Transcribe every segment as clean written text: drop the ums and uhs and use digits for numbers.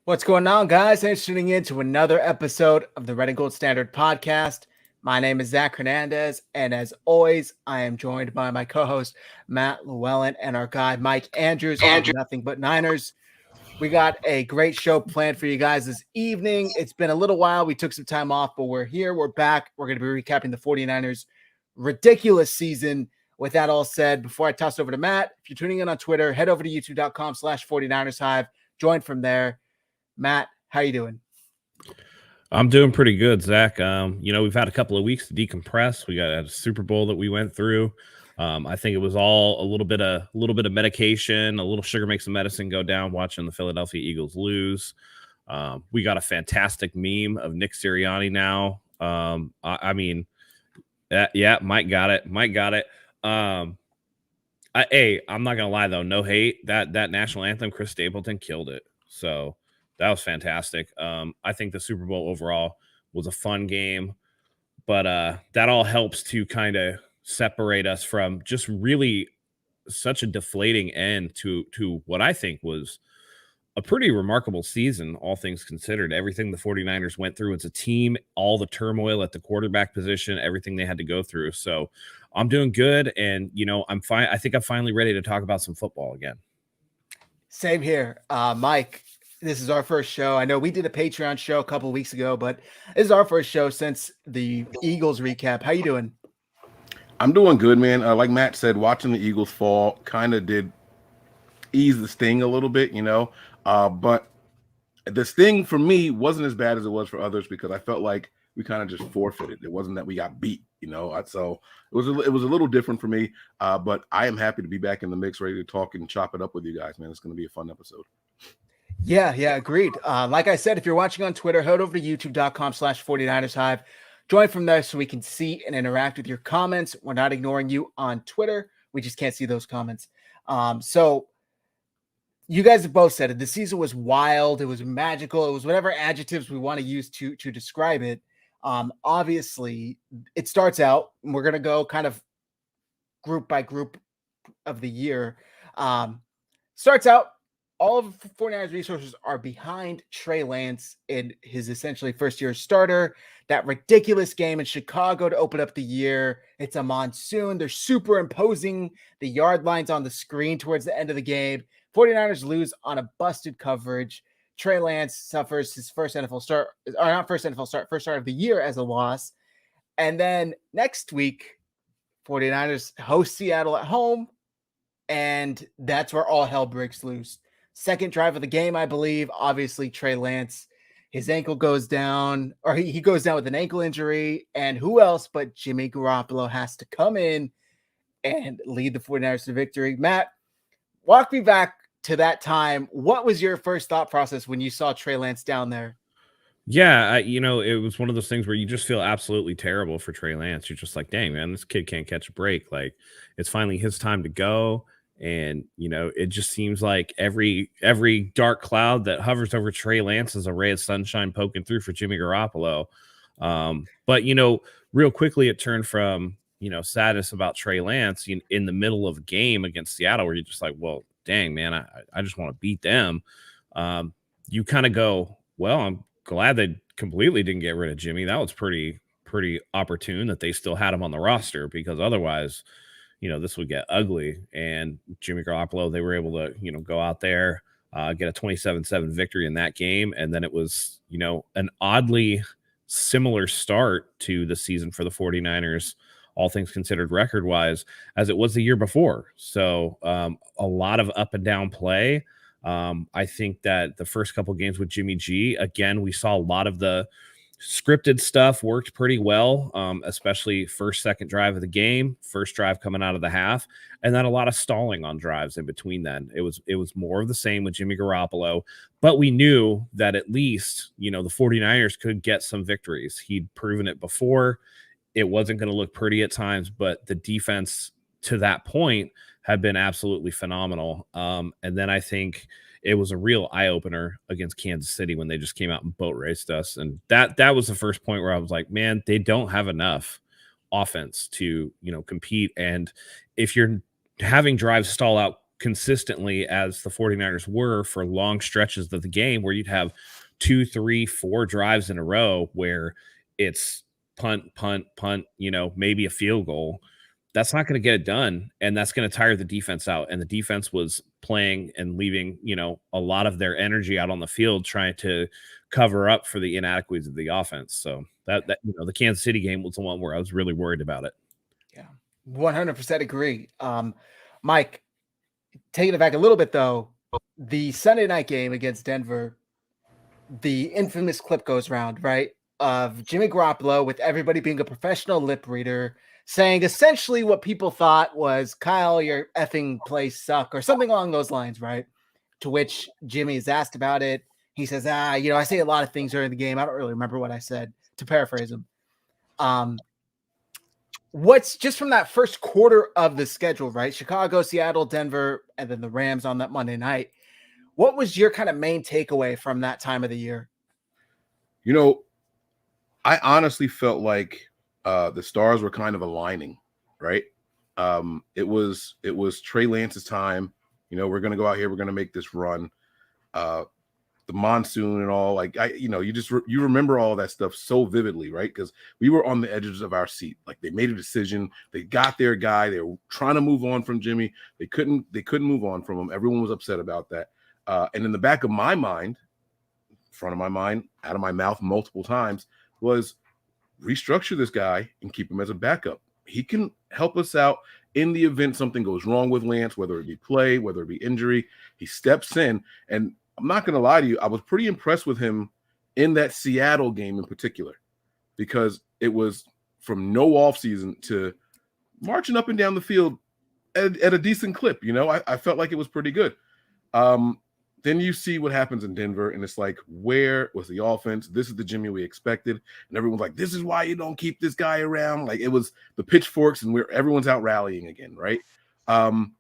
What's going on, guys? Thanks for tuning in to another episode of the Red and Gold Standard podcast. My name is Zach Hernandez, and as always, I am joined by my co-host Matt Llewellyn and our guy Mike Andrews of Nothing But Niners. We got a great show planned for you guys this evening. It's been a little while. We took some time off, but we're here. We're back. We're going to be recapping the 49ers' ridiculous season. With that all said, before I toss over to Matt, if you're tuning in on Twitter, head over to youtube.com/49ers Hive. Join from there. Matt, how you doing? I'm doing pretty good, Zach. We've had a couple of weeks to decompress. We got a Super Bowl that we went through. I think it was all a little bit of medication, a little sugar makes the medicine go down. Watching the Philadelphia Eagles lose. We got a fantastic meme of Nick Sirianni now. Mike got it. I'm not gonna lie though, no hate. That national anthem, Chris Stapleton killed it. So. That was fantastic. I think the Super Bowl overall was a fun game, but that all helps to kind of separate us from just really such a deflating end to what I think was a pretty remarkable season, all things considered. Everything the 49ers went through as a team, all the turmoil at the quarterback position, everything they had to go through. So I'm doing good, and, I'm fine. I think I'm finally ready to talk about some football again. Same here. Mike, this is our first show. I know we did a Patreon show a couple of weeks ago, but this is our first show since the Eagles recap. How you doing? I'm doing good, man. Like Matt said, watching the Eagles fall kind of did ease the sting a little bit, but the sting for me wasn't as bad as it was for others because I felt like we kind of just forfeited. It wasn't that we got beat, so it was a little different for me, but I am happy to be back in the mix, ready to talk and chop it up with you guys, man. It's going to be a fun episode. Yeah, agreed. Like I said, if you're watching on Twitter, head over to youtube.com/49ers Hive. Join from there so we can see and interact with your comments. We're not ignoring you on Twitter. We just can't see those comments. So you guys have both said it. The season was wild. It was magical. It was whatever adjectives we want to use to describe it. Obviously, it starts out, and we're going to go kind of group by group of the year. Starts out, all of 49ers resources are behind Trey Lance in his essentially first-year starter. That ridiculous game in Chicago to open up the year. It's a monsoon. They're superimposing the yard lines on the screen towards the end of the game. 49ers lose on a busted coverage. Trey Lance suffers his first start of the year as a loss. And then next week, 49ers host Seattle at home, and that's where all hell breaks loose. Second drive of the game, I believe. Obviously, Trey Lance, his ankle goes down, or he goes down with an ankle injury. And who else but Jimmy Garoppolo has to come in and lead the 49ers to victory? Matt, walk me back to that time. What was your first thought process when you saw Trey Lance down there? Yeah, it was one of those things where you just feel absolutely terrible for Trey Lance. You're just like, dang, man, this kid can't catch a break. Like, it's finally his time to go. And, it just seems like every dark cloud that hovers over Trey Lance is a ray of sunshine poking through for Jimmy Garoppolo. But, real quickly, it turned from, sadness about Trey Lance in the middle of a game against Seattle where you're just like, well, dang, man, I just want to beat them. You kind of go, well, I'm glad they completely didn't get rid of Jimmy. That was pretty opportune that they still had him on the roster because otherwise – this would get ugly. And Jimmy Garoppolo, they were able to, go out there, get a 27-7 victory in that game. And then it was, an oddly similar start to the season for the 49ers, all things considered record-wise, as it was the year before. So a lot of up and down play. I think that the first couple games with Jimmy G, again, we saw a lot of the scripted stuff worked pretty well, especially second drive of the game, first drive coming out of the half, and then a lot of stalling on drives in between then. It was more of the same with Jimmy Garoppolo, but we knew that at least, the 49ers could get some victories. He'd proven it before. It wasn't going to look pretty at times, but the defense to that point had been absolutely phenomenal. And then I think it was a real eye-opener against Kansas City when they just came out and boat raced us. And that was the first point where I was like, man, they don't have enough offense to, compete. And if you're having drives stall out consistently as the 49ers were for long stretches of the game, where you'd have 2, 3, 4 drives in a row where it's punt, punt, punt, maybe a field goal. That's not going to get it done, and that's going to tire the defense out. And the defense was playing and leaving, a lot of their energy out on the field trying to cover up for the inadequacies of the offense. So that the Kansas City game was the one where I was really worried about it. Yeah, 100% agree. Mike, taking it back a little bit though, the Sunday night game against Denver, the infamous clip goes around, right, of Jimmy Garoppolo with everybody being a professional lip reader, saying essentially what people thought was, Kyle, your effing plays suck, or something along those lines, right? To which Jimmy is asked about it. He says, I say a lot of things during the game. I don't really remember what I said, to paraphrase him. What's just from that first quarter of the schedule, right? Chicago, Seattle, Denver, and then the Rams on that Monday night. What was your kind of main takeaway from that time of the year? I honestly felt like the stars were kind of aligning, right? It was Trey Lance's time. We're going to go out here. We're going to make this run. The monsoon and all, you remember all that stuff so vividly, right? Because we were on the edges of our seat. Like, they made a decision. They got their guy. They were trying to move on from Jimmy. They couldn't move on from him. Everyone was upset about that. And in the back of my mind, front of my mind, out of my mouth multiple times, was restructure this guy and keep him as a backup. He can help us out in the event something goes wrong with Lance, whether it be play, whether it be injury. He steps in, and I'm not going to lie to you, I was pretty impressed with him in that Seattle game in particular, because it was from no offseason to marching up and down the field at a decent clip. I felt like it was pretty good. Then you see what happens in Denver, and it's like, where was the offense? This is the Jimmy we expected. And everyone's like, this is why you don't keep this guy around. Like, it was the pitchforks, and everyone's out rallying again, right? Don't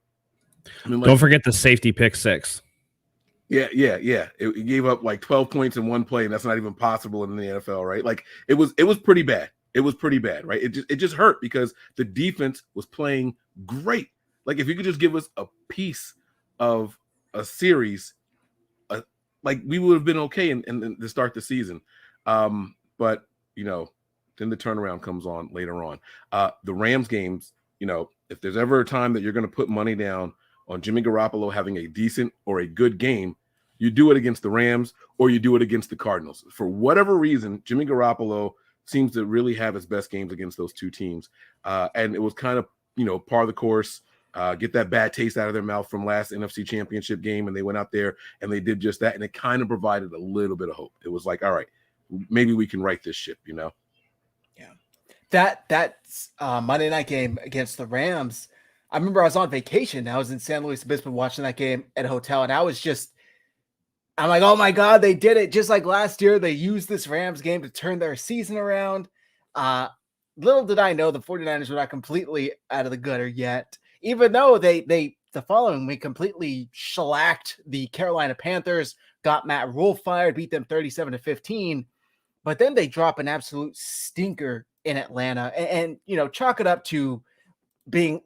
forget the safety pick 6. Yeah. It gave up like 12 points in one play, and that's not even possible in the NFL, right? Like, it was pretty bad. It was pretty bad, right? It just hurt because the defense was playing great. Like, if you could just give us a piece of a series, like, we would have been okay in to start the season. But then the turnaround comes on later on. The Rams games, if there's ever a time that you're going to put money down on Jimmy Garoppolo having a decent or a good game, you do it against the Rams or you do it against the Cardinals. For whatever reason, Jimmy Garoppolo seems to really have his best games against those two teams. And it was kind of, par of the course. Get that bad taste out of their mouth from last NFC Championship game, and they went out there and they did just that, and it kind of provided a little bit of hope. It was like, all right, maybe we can right this ship, Yeah. That's Monday night game against the Rams. I remember I was on vacation. I was in San Luis Obispo watching that game at a hotel, and I'm like, oh my God, they did it. Just like last year, they used this Rams game to turn their season around. Little did I know the 49ers were not completely out of the gutter yet, even though they the following week completely shellacked the Carolina Panthers, got Matt Rule fired, beat them 37-15. But then they drop an absolute stinker in Atlanta and chalk it up to being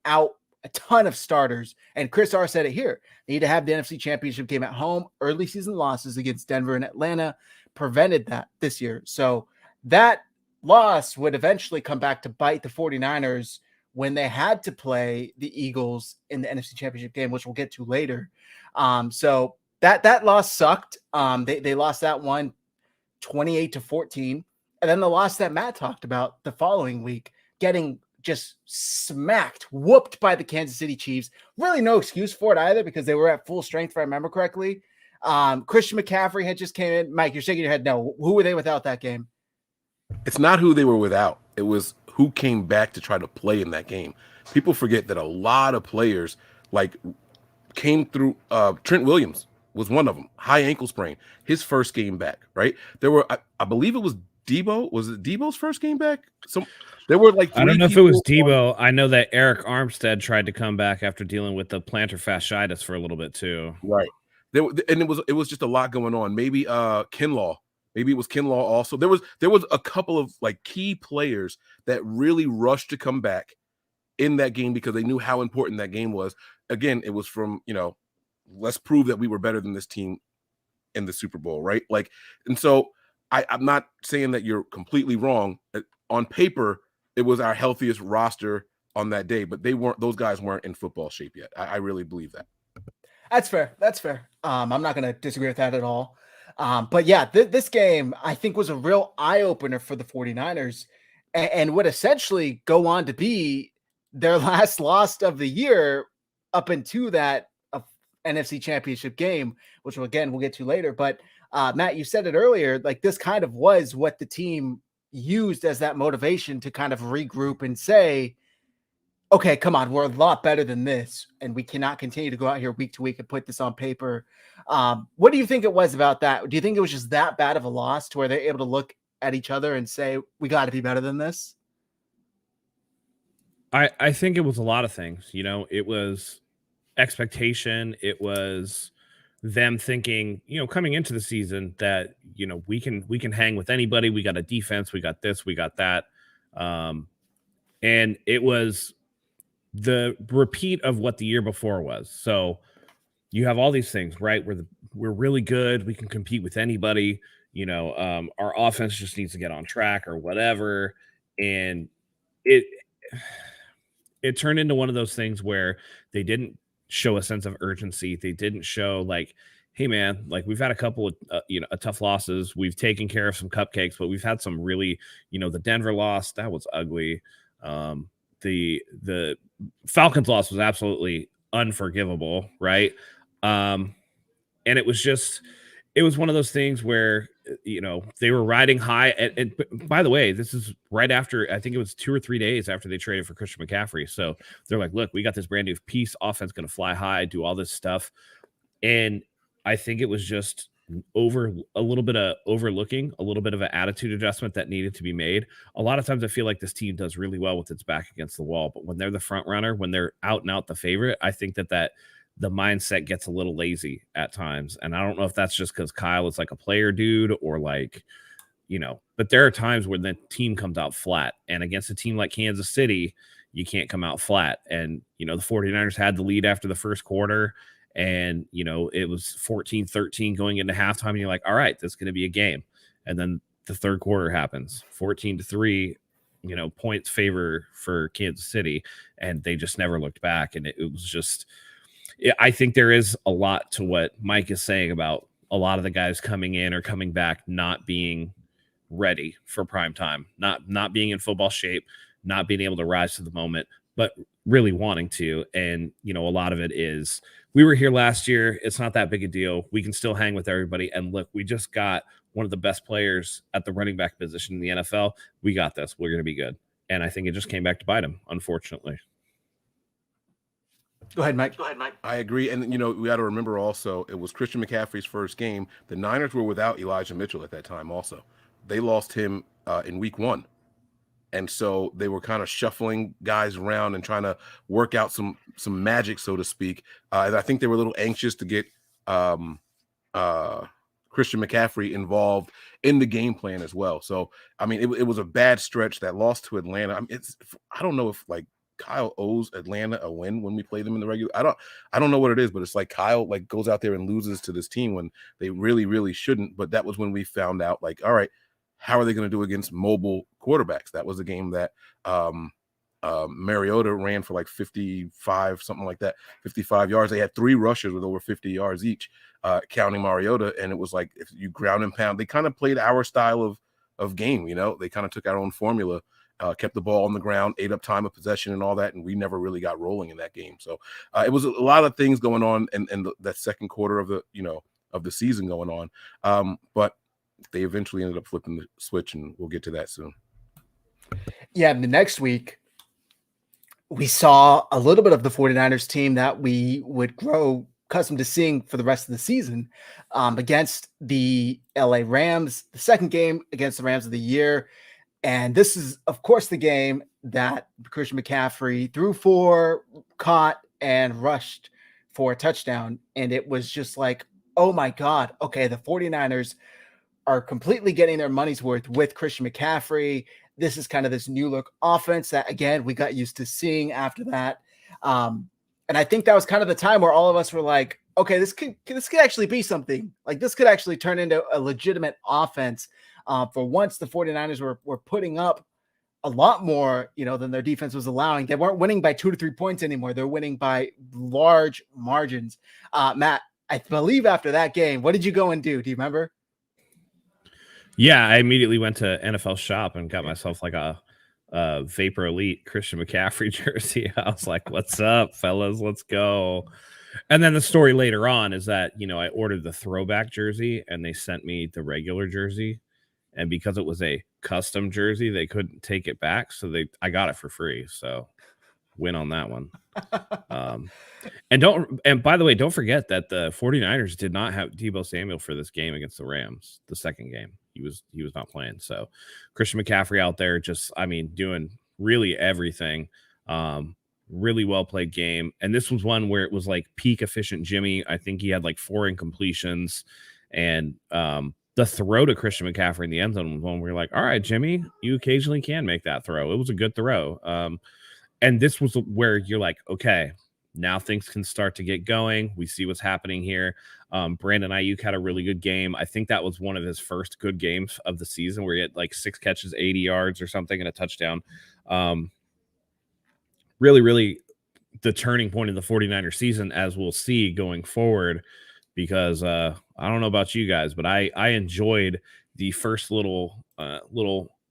out a ton of starters. And Chris R said it here. They need to have the NFC Championship game at home. Early season losses against Denver and Atlanta prevented that this year. So that loss would eventually come back to bite the 49ers when they had to play the Eagles in the NFC Championship game, which we'll get to later. So that loss sucked. They lost that one 28-14. And then the loss that Matt talked about the following week, getting just smacked, whooped by the Kansas City Chiefs. Really no excuse for it either, because they were at full strength, if I remember correctly. Christian McCaffrey had just came in. Mike, you're shaking your head. No, who were they without that game? It's not who they were without. It was who came back to try to play in that game. People forget that a lot of players came through. Trent Williams was one of them. High ankle sprain. His first game back, right? There were, I believe it was Debo. Was it Debo's first game back? There were like I don't know if it was Debo. I know that Eric Armstead tried to come back after dealing with the plantar fasciitis for a little bit too. Right. It was just a lot going on. Maybe Kinlaw. Maybe it was Kinlaw also. There was a couple of key players that really rushed to come back in that game because they knew how important that game was. Again, it was from, let's prove that we were better than this team in the Super Bowl, right? Like, and so I'm not saying that you're completely wrong. On paper, it was our healthiest roster on that day, but those guys weren't in football shape yet. I really believe that. That's fair. That's fair. I'm not going to disagree with that at all. But yeah, this game, I think, was a real eye-opener for the 49ers and would essentially go on to be their last loss of the year up into that NFC Championship game, which we'll get to later. But Matt, you said it earlier, like this kind of was what the team used as that motivation to kind of regroup and say, okay, come on, we're a lot better than this, and we cannot continue to go out here week to week and put this on paper. What do you think it was about that? Do you think it was just that bad of a loss to where they're able to look at each other and say, we got to be better than this? I think it was a lot of things. It was expectation. It was them thinking, coming into the season that, we can hang with anybody. We got a defense. We got this. We got that. And it was the repeat of what the year before was. So you have all these things, right? We're really good. We can compete with anybody. Our offense just needs to get on track or whatever. And it turned into one of those things where they didn't show a sense of urgency. They didn't show like, hey man, like we've had a couple of, tough losses. We've taken care of some cupcakes, but we've had some really, the Denver loss, that was ugly. The Falcons loss was absolutely unforgivable, right? And it was one of those things where, they were riding high. And by the way, this is right after, I think it was 2 or 3 days after they traded for Christian McCaffrey. So they're like, look, we got this brand new piece, offense going to fly high, do all this stuff. And I think it was just a little bit of overlooking, a little bit of an attitude adjustment that needed to be made. A lot of times I feel like this team does really well with its back against the wall, but when they're the front runner, when they're out and out the favorite, I think that the mindset gets a little lazy at times. And I don't know if that's just because Kyle is like a player dude or like, but there are times when the team comes out flat, and against a team like Kansas City, you can't come out flat. And, the 49ers had the lead after the first quarter, and, it was 14-13 going into halftime. And you're like, all right, this is going to be a game. And then the third quarter happens, 14-3, points favor for Kansas City. And they just never looked back. And it was just, I think there is a lot to what Mike is saying about a lot of the guys coming in or coming back, not being ready for prime time, not being in football shape, not being able to rise to the moment, but really wanting to. And, a lot of it is, we were here last year. It's not that big a deal. We can still hang with everybody. And look, we just got one of the best players at the running back position in the NFL. We got this. We're going to be good. And I think it just came back to bite him, unfortunately. Go ahead, Mike. I agree. And, we got to remember also, it was Christian McCaffrey's first game. The Niners were without Elijah Mitchell at that time also. They lost him in week 1. And so they were kind of shuffling guys around and trying to work out some magic, so to speak. And I think they were a little anxious to get Christian McCaffrey involved in the game plan as well. So, I mean, it was a bad stretch. That loss to Atlanta. I mean, I don't know if like Kyle owes Atlanta a win when we play them in the regular. I don't know what it is, but it's like Kyle like goes out there and loses to this team when they really, really shouldn't. But that was when we found out, like, all right, how are they going to do against mobile quarterbacks? That was a game that Mariota ran for like 55, something like that, 55 yards. They had 3 rushers with over 50 yards each, counting Mariota. And it was like, if you ground and pound, they kind of played our style of game. They kind of took our own formula, kept the ball on the ground, ate up time of possession and all that. And we never really got rolling in that game. So it was a lot of things going on in that second quarter of the season going on. But they eventually ended up flipping the switch, and we'll get to that soon. Yeah, the next week, we saw a little bit of the 49ers team that we would grow accustomed to seeing for the rest of the season against the LA Rams, the second game against the Rams of the year. And this is, of course, the game that Christian McCaffrey threw for, caught, and rushed for a touchdown. And it was just like, oh my God, okay, the 49ers are completely getting their money's worth with Christian McCaffrey. This is kind of this new look offense that, again, we got used to seeing after that. And I think that was kind of the time where all of us were like, okay, this could actually be something. Like, this could actually turn into a legitimate offense. For once, the 49ers were putting up a lot more, than their defense was allowing. They weren't winning by 2 to 3 points anymore. They're winning by large margins. Matt, I believe after that game, what did you go and do? Do you remember? Yeah, I immediately went to NFL Shop and got myself like a Vapor Elite Christian McCaffrey jersey. I was like, what's up, fellas? Let's go. And then the story later on is that, I ordered the throwback jersey and they sent me the regular jersey. And because it was a custom jersey, they couldn't take it back. So I got it for free. So win on that one. And by the way, don't forget that the 49ers did not have Deebo Samuel for this game against the Rams, the second game. He was not playing. So Christian McCaffrey out there doing really everything. Really well played game. And this was one where it was like peak efficient Jimmy. I think he had like 4 incompletions. And the throw to Christian McCaffrey in the end zone was one where we're like, all right, Jimmy, you occasionally can make that throw. It was a good throw. And this was where you're like, okay, now things can start to get going. We see what's happening here. Brandon Ayuk had a really good game. I think that was one of his first good games of the season where he had like 6 catches, 80 yards or something and a touchdown. Really, really the turning point of the 49er season, as we'll see going forward, because I don't know about you guys, but I enjoyed the first little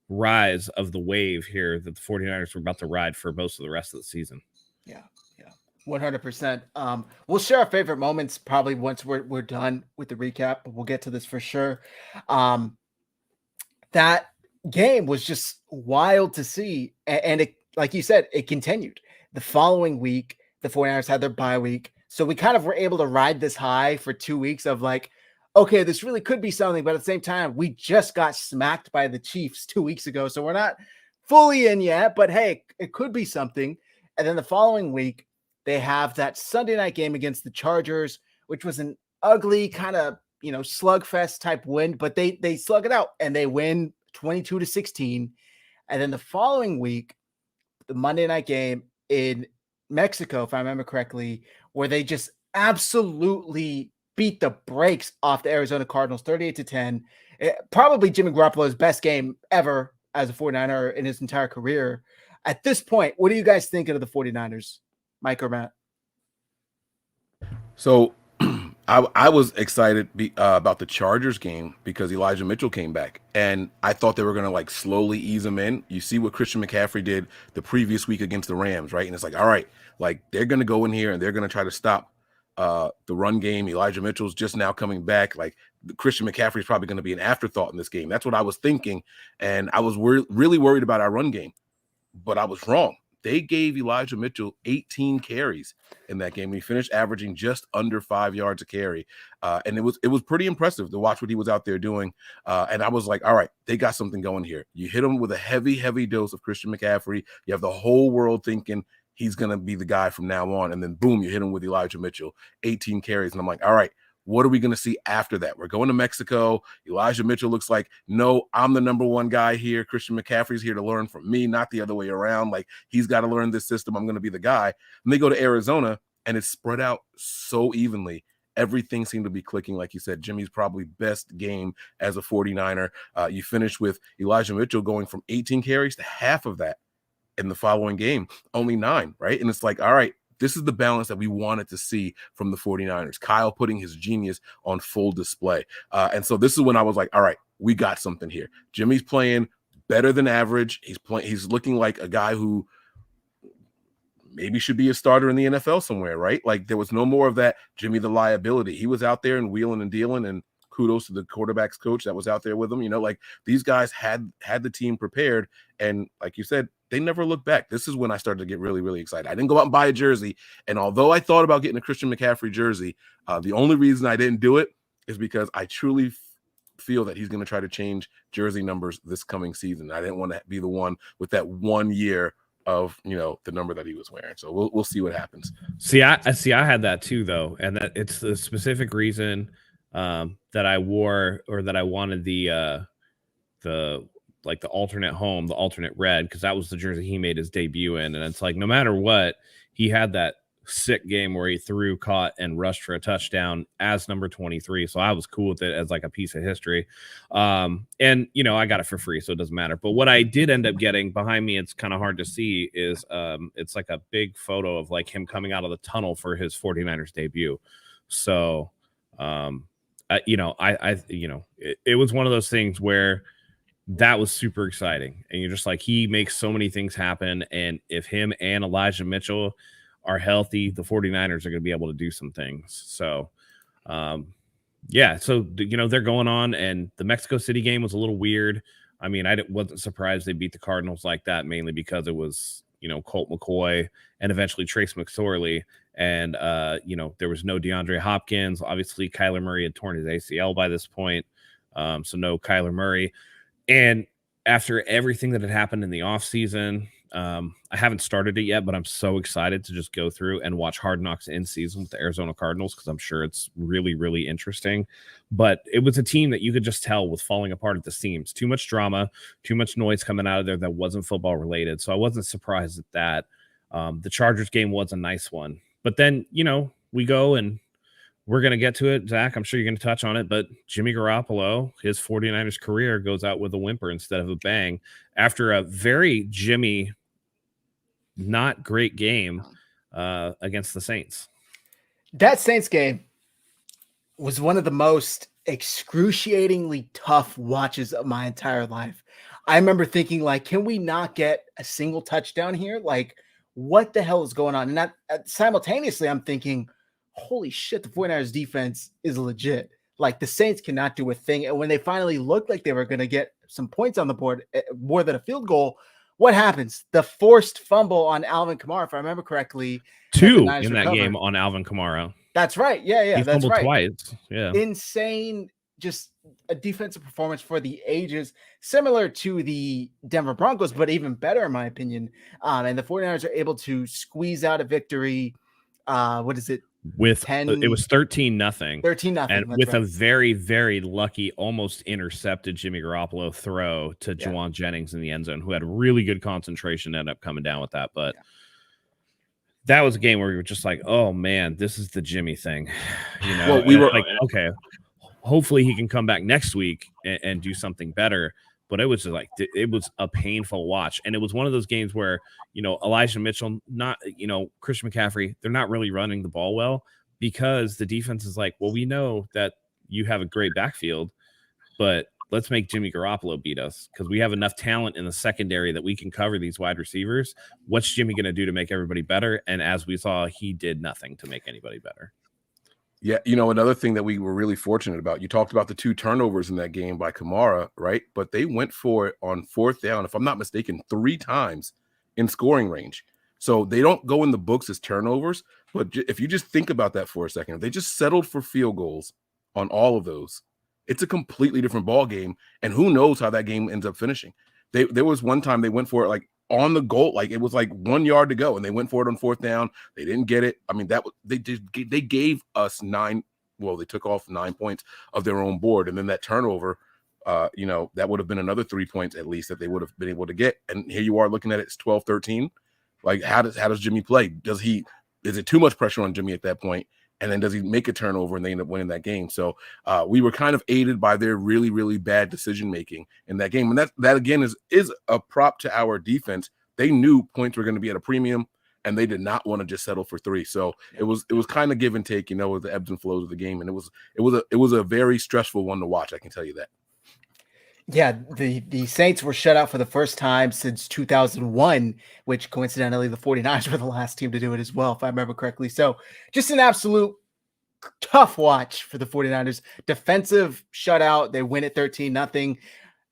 rise of the wave here that the 49ers were about to ride for most of the rest of the season. Yeah. 100%. We'll share our favorite moments probably once we're done with the recap, but we'll get to this for sure. That game was just wild to see. And it, like you said, it continued. The following week, the 49ers had their bye week. So we kind of were able to ride this high for 2 weeks of like, okay, this really could be something. But at the same time, we just got smacked by the Chiefs 2 weeks ago. So we're not fully in yet, but hey, it could be something. And then the following week, they have that Sunday night game against the Chargers, which was an ugly kind of, slugfest type win, but they slug it out and they win 22-16. And then the following week, the Monday night game in Mexico, if I remember correctly, where they just absolutely beat the brakes off the Arizona Cardinals 38-10. Probably Jimmy Garoppolo's best game ever as a 49er in his entire career. At this point, what do you guys think of the 49ers, Mike or Matt? So I was excited about the Chargers game because Elijah Mitchell came back, and I thought they were going to like slowly ease him in. You see what Christian McCaffrey did the previous week against the Rams, right? And it's like, all right, like they're going to go in here and they're going to try to stop the run game. Elijah Mitchell's just now coming back. Like Christian McCaffrey is probably going to be an afterthought in this game. That's what I was thinking, and I was really worried about our run game, but I was wrong. They gave Elijah Mitchell 18 carries in that game. He finished averaging just under 5 yards a carry. And it was pretty impressive to watch what he was out there doing. And I was like, all right, they got something going here. You hit him with a heavy dose of Christian McCaffrey. You have the whole world thinking he's going to be the guy from now on. And then boom, you hit him with Elijah Mitchell, 18 carries. And I'm like, all right, what are we going to see after that? We're going to Mexico. Elijah Mitchell looks like, no, I'm the number one guy here. Christian McCaffrey's here to learn from me, not the other way around. Like, he's got to learn this system. I'm going to be the guy. And they go to Arizona, and it's spread out so evenly. Everything seemed to be clicking. Like you said, Jimmy's probably best game as a 49er. You finish with Elijah Mitchell going from 18 carries to half of that in the following game, only 9, right? And it's like, all right, this is the balance that we wanted to see from the 49ers. Kyle putting his genius on full display. And so this is when I was like, all right, we got something here. Jimmy's playing better than average. He's looking like a guy who maybe should be a starter in the NFL somewhere, right? Like there was no more of that Jimmy the liability. He was out there and wheeling and dealing, and kudos to the quarterback's coach that was out there with him. Like these guys had the team prepared. And like you said, they never looked back. This is when I started to get really, really excited. I didn't go out and buy a jersey. And although I thought about getting a Christian McCaffrey jersey, the only reason I didn't do it is because I truly feel that he's going to try to change jersey numbers this coming season. I didn't want to be the one with that 1 year of, the number that he was wearing. So we'll see what happens. I had that too, though. And that it's the specific reason that I wore, or that I wanted the alternate home, the alternate red, because that was the jersey he made his debut in. And it's like, no matter what, he had that sick game where he threw, caught, and rushed for a touchdown as number 23. So I was cool with it as like a piece of history. And you know, I got it for free, so it doesn't matter. But what I did end up getting behind me, it's kind of hard to see, is it's like a big photo of like him coming out of the tunnel for his 49ers debut. So you know, it was one of those things where that was super exciting. And you're just like, he makes so many things happen. And if him and Elijah Mitchell are healthy, the 49ers are going to be able to do some things. So, yeah, so, you know, they're going on, and the Mexico City game was a little weird. I mean, I wasn't surprised they beat the Cardinals like that, mainly because it was, you know, Colt McCoy and eventually Trace McSorley. And, you know, there was no DeAndre Hopkins. Obviously, Kyler Murray had torn his ACL by this point. So no Kyler Murray. And after everything that had happened in the offseason, I haven't started it yet, but I'm so excited to just go through and watch Hard Knocks in season with the Arizona Cardinals, because I'm sure it's really, really interesting. But it was a team that you could just tell was falling apart at the seams. Too much drama, too much noise coming out of there that wasn't football related. So I wasn't surprised at that. The Chargers game was a nice one. But then, you know, we go, and we're going to get to it, Zach. I'm sure you're going to touch on it, but Jimmy Garoppolo, his 49ers career goes out with a whimper instead of a bang after a very Jimmy, not great game against the Saints. That Saints game was one of the most excruciatingly tough watches of my entire life. I remember thinking, like, can we not get a single touchdown here? Like, what the hell is going on? And that, simultaneously, I'm thinking, holy shit, the 49ers defense is legit. Like, the Saints cannot do a thing. And when they finally looked like they were going to get some points on the board, more than a field goal, what happens? The forced fumble on Alvin Kamara, if I remember correctly. Two in that game on Alvin Kamara. That's right. Yeah, he that's fumbled right. Twice. Yeah. Insane, just a defensive performance for the ages, similar to the Denver Broncos, but even better, in my opinion. And the 49ers are able to squeeze out a victory. What is it? With 10, it was 13-0. 13-0. And with a very, very lucky, almost intercepted Jimmy Garoppolo throw to Juwan Jennings in the end zone, who had really good concentration, ended up coming down with that. But that was a game where we were just like, oh man, this is the Jimmy thing. You know, well, we were like, okay, hopefully he can come back next week and do something better. But it was just like, it was a painful watch. And it was one of those games where, you know, Elijah Mitchell, not, you know, Christian McCaffrey, they're not really running the ball well, because the defense is like, well, we know that you have a great backfield, but let's make Jimmy Garoppolo beat us, because we have enough talent in the secondary that we can cover these wide receivers. What's Jimmy going to do to make everybody better? And as we saw, he did nothing to make anybody better. Yeah, you know, another thing that we were really fortunate about, you talked about the 2 turnovers in that game by Kamara, right? But they went for it on 4th down, if I'm not mistaken, 3 times in scoring range. So they don't go in the books as turnovers, but if you just think about that for a second, if they just settled for field goals on all of those, it's a completely different ball game. And who knows how that game ends up finishing. There was one time they went for it like on the goal, like it was like 1 yard to go, and they went for it on 4th down. They didn't get it. I mean, they gave us 9. Well, they took off 9 points of their own board, and then that turnover, you know, that would have been another 3 points at least that they would have been able to get. And here you are looking at it, it's 12-13. Like, how does Jimmy play? Is it too much pressure on Jimmy at that point? And then does he make a turnover and they end up winning that game? So we were kind of aided by their really, really bad decision making in that game. And that again is a prop to our defense. They knew points were going to be at a premium, and they did not want to just settle for 3. So it was kind of give and take, you know, with the ebbs and flows of the game. And it was a very stressful one to watch. I can tell you that. Yeah, the Saints were shut out for the first time since 2001, which coincidentally the 49ers were the last team to do it as well, if I remember correctly. So just an absolute tough watch for the 49ers. Defensive shutout. They win it 13-0.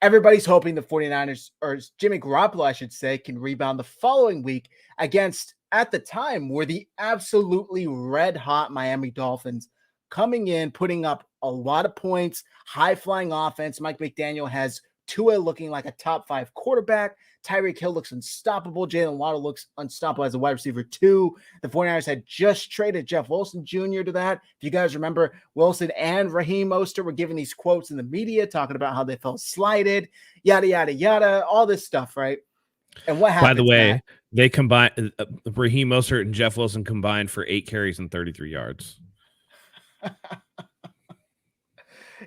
Everybody's hoping the 49ers, or Jimmy Garoppolo, I should say, can rebound the following week against, at the time, were the absolutely red-hot Miami Dolphins, coming in, putting up a lot of points, high-flying offense. Mike McDaniel has Tua looking like a top 5 quarterback. Tyreek Hill looks unstoppable. Jalen Waddle looks unstoppable as a wide receiver 2. The 49ers had just traded Jeff Wilson Jr. to that. If you guys remember, Wilson and Raheem Mostert were giving these quotes in the media talking about how they felt slighted, yada, yada, yada, all this stuff, right? And what happened? By the way, they combined Raheem Mostert and Jeff Wilson combined for 8 carries and 33 yards.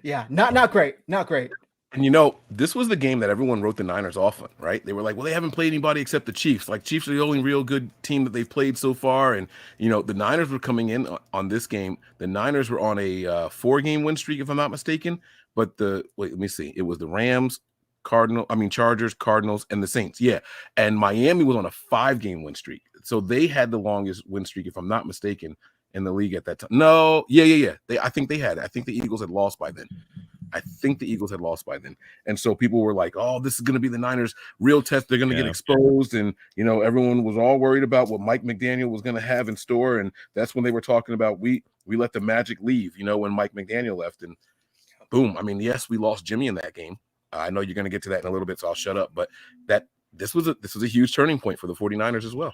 Yeah, not great. Not great. And this was the game that everyone wrote the Niners off on, right? They were like, well, they haven't played anybody except the Chiefs. Like, Chiefs are the only real good team that they've played so far. And, the Niners were coming in on this game. The Niners were on a 4-game win streak, if I'm not mistaken. But let me see. It was the Rams, Chargers, Cardinals, and the Saints. Yeah. And Miami was on a 5-game win streak. So they had the longest win streak, if I'm not mistaken, in the league at that time. No. Yeah. I think they had it. I think the Eagles had lost by then. And so people were like, oh, this is going to be the Niners' real test. They're going to get exposed. And, everyone was all worried about what Mike McDaniel was going to have in store. And that's when they were talking about we let the magic leave, when Mike McDaniel left. And boom. I mean, yes, we lost Jimmy in that game. I know you're going to get to that in a little bit, so I'll shut up. But this was a huge turning point for the 49ers as well.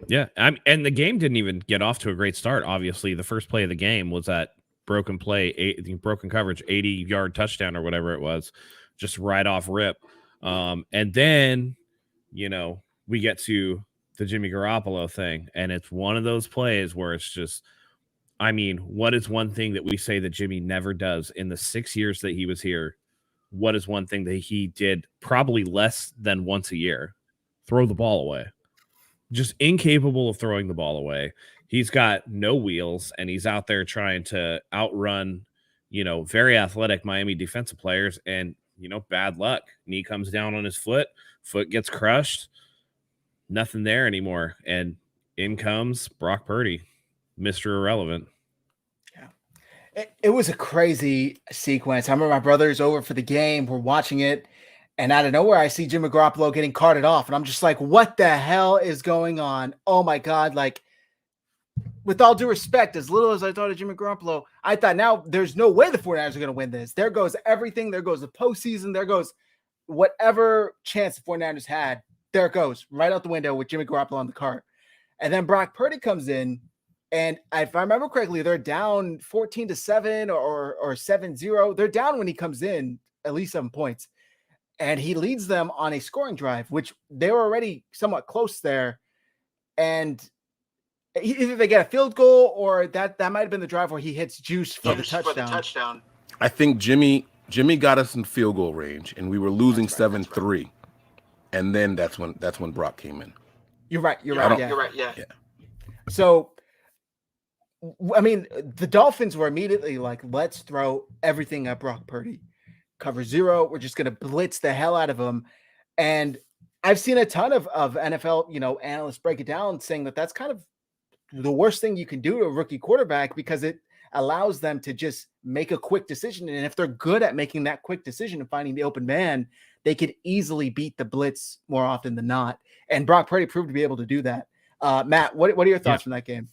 Yeah. And the game didn't even get off to a great start. Obviously, the first play of the game was that broken coverage, 80-yard touchdown or whatever it was, just right off rip. And then, we get to the Jimmy Garoppolo thing, and it's one of those plays where it's just, what is one thing that we say that Jimmy never does in the 6 years that he was here? What is one thing that he did probably less than once a year? Throw the ball away. Just incapable of throwing the ball away. He's got no wheels, and he's out there trying to outrun, very athletic Miami defensive players. And, bad luck. Knee comes down on his foot gets crushed. Nothing there anymore. And in comes Brock Purdy, Mr. Irrelevant. Yeah. It was a crazy sequence. I remember my brother's over for the game. We're watching it. And out of nowhere, I see Jimmy Garoppolo getting carted off. And I'm just like, what the hell is going on? Oh, my God. Like, with all due respect, as little as I thought of Jimmy Garoppolo, I thought now there's no way the 49ers are going to win this. There goes everything. There goes the postseason. There goes whatever chance the 49ers had. There it goes right out the window with Jimmy Garoppolo on the cart. And then Brock Purdy comes in. And if I remember correctly, they're down 14-7 or 7-0. They're down when he comes in, at least 7 points. And he leads them on a scoring drive, which they were already somewhat close there. And either they get a field goal or that might have been the drive where he hits Juice for the touchdown. I think Jimmy got us in field goal range, and we were losing 7-3. And then that's when Brock came in. You're right. Yeah. So, the Dolphins were immediately like, let's throw everything at Brock Purdy. Cover 0. We're just going to blitz the hell out of him. And I've seen a ton of NFL, analysts break it down saying that that's kind of the worst thing you can do to a rookie quarterback because it allows them to just make a quick decision. And if they're good at making that quick decision and finding the open man, they could easily beat the blitz more often than not. And Brock Purdy proved to be able to do that. Matt, what are your thoughts from that game?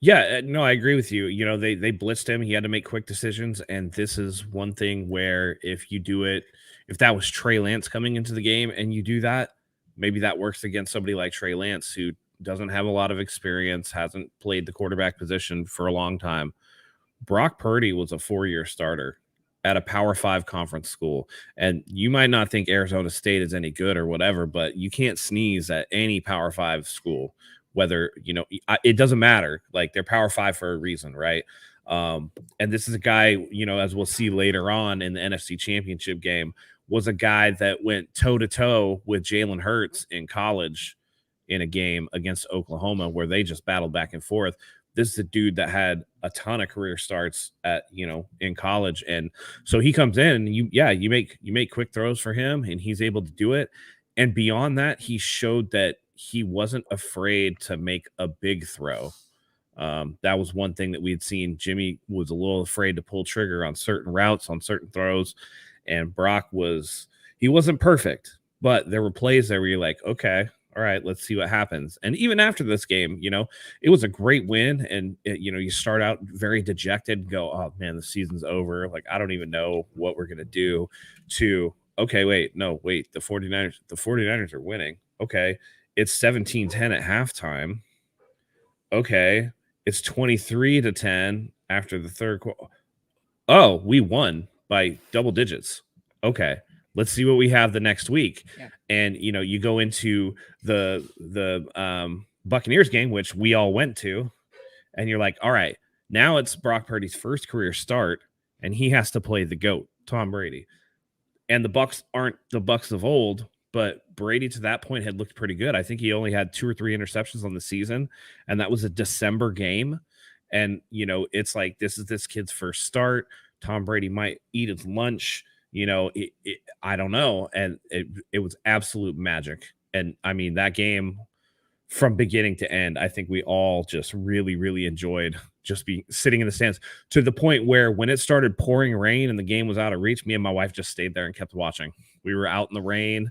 Yeah, no, I agree with you. They blitzed him. He had to make quick decisions. And this is one thing where if you do it, if that was Trey Lance coming into the game and you do that, maybe that works against somebody like Trey Lance who doesn't have a lot of experience, hasn't played the quarterback position for a long time. Brock Purdy was a 4-year starter at a Power 5 conference school. And you might not think Arizona State is any good or whatever, but you can't sneeze at any Power 5 school, whether, it doesn't matter. Like, they're Power 5 for a reason, right? And this is a guy, as we'll see later on in the NFC Championship game, was a guy that went toe-to-toe with Jalen Hurts in college in a game against Oklahoma where they just battled back and forth. This is a dude that had a ton of career starts at, in college. And so he comes in and you make quick throws for him and he's able to do it. And beyond that, he showed that he wasn't afraid to make a big throw. That was one thing that we had seen. Jimmy was a little afraid to pull trigger on certain routes, on certain throws. And Brock he wasn't perfect, but there were plays there where you're like, okay, all right, let's see what happens. And even after this game, it was a great win. And, you start out very dejected and go, oh, man, the season's over. Like, I don't even know what we're going to do, to, okay, wait, the 49ers are winning. Okay, it's 17-10 at halftime. Okay, it's 23-10 after the third quarter. Oh, we won by double digits. Okay, let's see what we have the next week. Yeah. And you go into the Buccaneers game, which we all went to, and you're like, all right, now it's Brock Purdy's first career start, and he has to play the GOAT, Tom Brady. And the Bucs aren't the Bucs of old, but Brady to that point had looked pretty good. I think he only had 2 or 3 interceptions on the season, and that was a December game. And it's like, this is this kid's first start. Tom Brady might eat his lunch. I don't know. And it was absolute magic. And I mean, that game from beginning to end, I think we all just really, really enjoyed just be sitting in the stands, to the point where when it started pouring rain and the game was out of reach, me and my wife just stayed there and kept watching. We were out in the rain.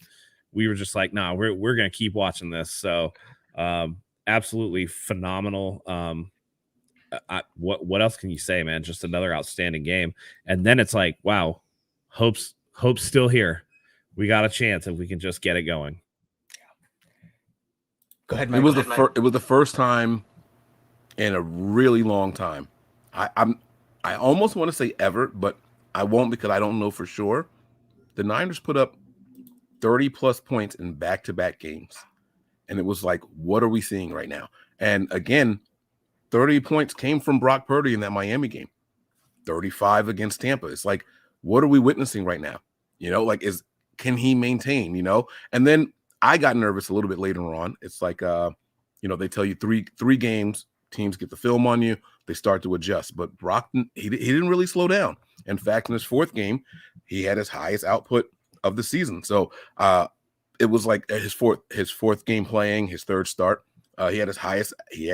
We were just like, nah, we're going to keep watching this. So absolutely phenomenal. What else can you say, man? Just another outstanding game. And then it's like, wow, hope's still here. We got a chance if we can just get it going. Go ahead, Mike. It was the first time in a really long time. I almost want to say ever, but I won't, because I don't know for sure. The Niners put up 30 plus points in back-to-back games. And it was like, what are we seeing right now? And again, 30 points came from Brock Purdy in that Miami game. 35 against Tampa. It's like, what are we witnessing right now? Can he maintain, And then I got nervous a little bit later on. It's like, they tell you three games, teams get the film on you, they start to adjust. But Brock, he didn't really slow down. In fact, in his 4th game, he had his highest output of the season. So it was like his fourth game playing, his 3rd start. He had his highest, he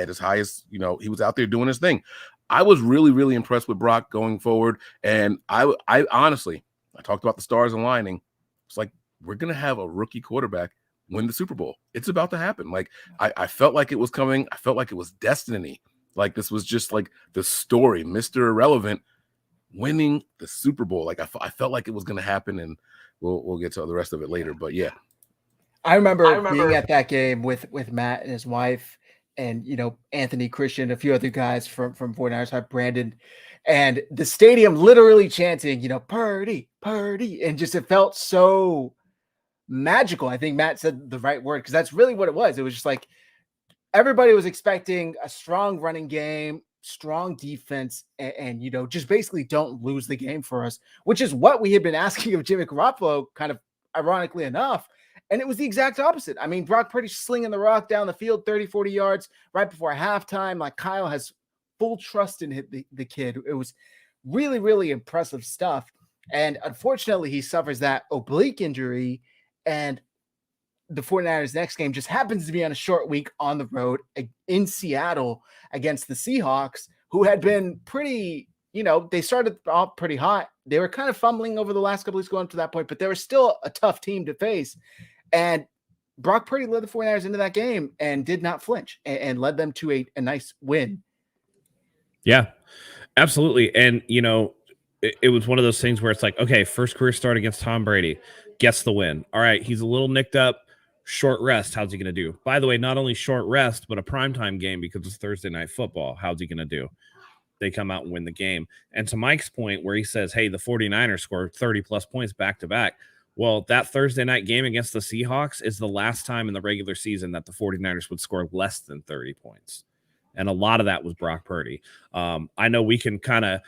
was out there doing his thing. I was really, really impressed with Brock going forward. And I honestly, I talked about the stars aligning. It's like, we're going to have a rookie quarterback win the Super Bowl. It's about to happen. Like, I felt like it was coming. I felt like it was destiny. Like, this was just like the story, Mr. Irrelevant winning the Super Bowl. Like, I felt like it was going to happen, and we'll get to the rest of it later. But yeah. I remember being at that game with Matt and his wife, and Anthony, Christian, a few other guys from 49ers Hive, Brandon, and the stadium literally chanting, Purdy, Purdy, and just, it felt so magical. I think Matt said the right word, because that's really what it was. It was just like everybody was expecting a strong running game, strong defense, and just basically don't lose the game for us, which is what we had been asking of Jimmy Garoppolo, kind of ironically enough. And it was the exact opposite. I mean, Brock Purdy slinging the rock down the field 30, 40 yards right before halftime. Like, Kyle has full trust in the kid. It was really, really impressive stuff. And unfortunately, he suffers that oblique injury. And the 49ers next game just happens to be on a short week on the road in Seattle against the Seahawks, who had been pretty, they started off pretty hot. They were kind of fumbling over the last couple of weeks going up to that point, but they were still a tough team to face. And Brock Purdy led the 49ers into that game and did not flinch, and led them to a nice win. Yeah, absolutely. And, it was one of those things where it's like, okay, first career start against Tom Brady, gets the win. All right, he's a little nicked up, short rest. How's he going to do? By the way, not only short rest, but a primetime game because it's Thursday Night Football. How's he going to do? They come out and win the game. And to Mike's point where he says, hey, the 49ers scored 30-plus points back-to-back. Well, that Thursday night game against the Seahawks is the last time in the regular season that the 49ers would score less than 30 points. And a lot of that was Brock Purdy. I know we can kind of,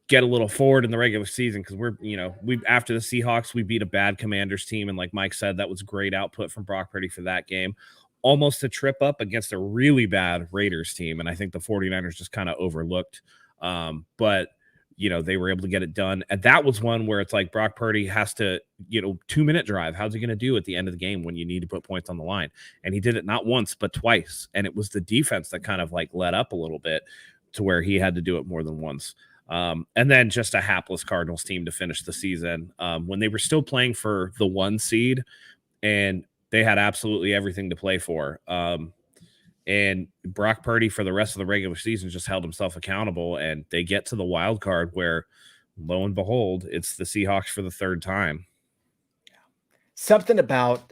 get a little forward in the regular season because we after the Seahawks, we beat a bad Commanders team. And like Mike said, that was great output from Brock Purdy for that game. Almost a trip up against a really bad Raiders team. And I think the 49ers just kind of overlooked. But they were able to get it done. And that was one where it's like Brock Purdy has to, 2-minute drive. How's he going to do at the end of the game when you need to put points on the line? And he did it not once, but twice. And it was the defense that kind of like let up a little bit to where he had to do it more than once. And then just a hapless Cardinals team to finish the season when they were still playing for the 1 seed and they had absolutely everything to play for. And Brock Purdy for the rest of the regular season just held himself accountable, and they get to the wild card where, lo and behold, it's the Seahawks for the 3rd time. something about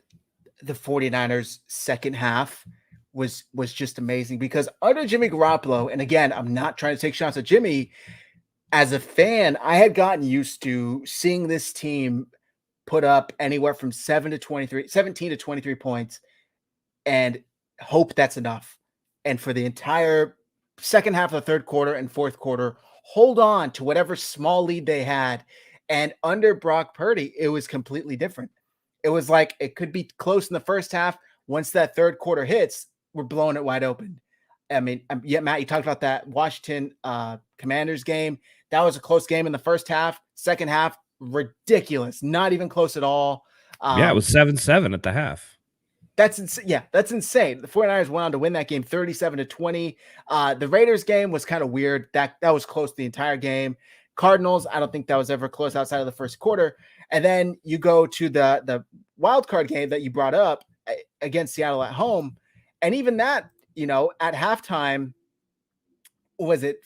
the 49ers second half was just amazing because under Jimmy Garoppolo, and again, I'm not trying to take shots at Jimmy. As a fan, I had gotten used to seeing this team put up anywhere from 17 to 23 points and hope that's enough. And for the entire second half of the third quarter and fourth quarter, hold on to whatever small lead they had. And under Brock Purdy, it was completely different. It was like it could be close in the first half. Once that third quarter hits, we're blowing it wide open. I mean, yeah, Matt, you talked about that Washington Commanders game. That was a close game in the first half. Second half, ridiculous. Not even close at all. Yeah, it was 7-7 at the half. That's insane. The 49ers went on to win that game 37-20. The Raiders game was kind of weird. That was close the entire game. Cardinals, I don't think that was ever close outside of the first quarter. And then you go to the wild card game that you brought up against Seattle at home. And even that, at halftime, was it?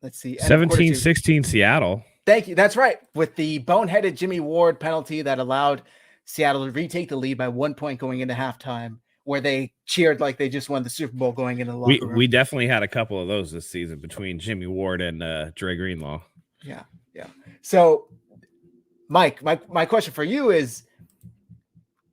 Let's see. 17-16 Seattle. Thank you. That's right. With the boneheaded Jimmy Ward penalty that allowed Seattle to retake the lead by 1 point going into halftime, where they cheered like they just won the Super Bowl going into the locker room. We definitely had a couple of those this season between Jimmy Ward and Dre Greenlaw. Yeah. So, Mike, my question for you is,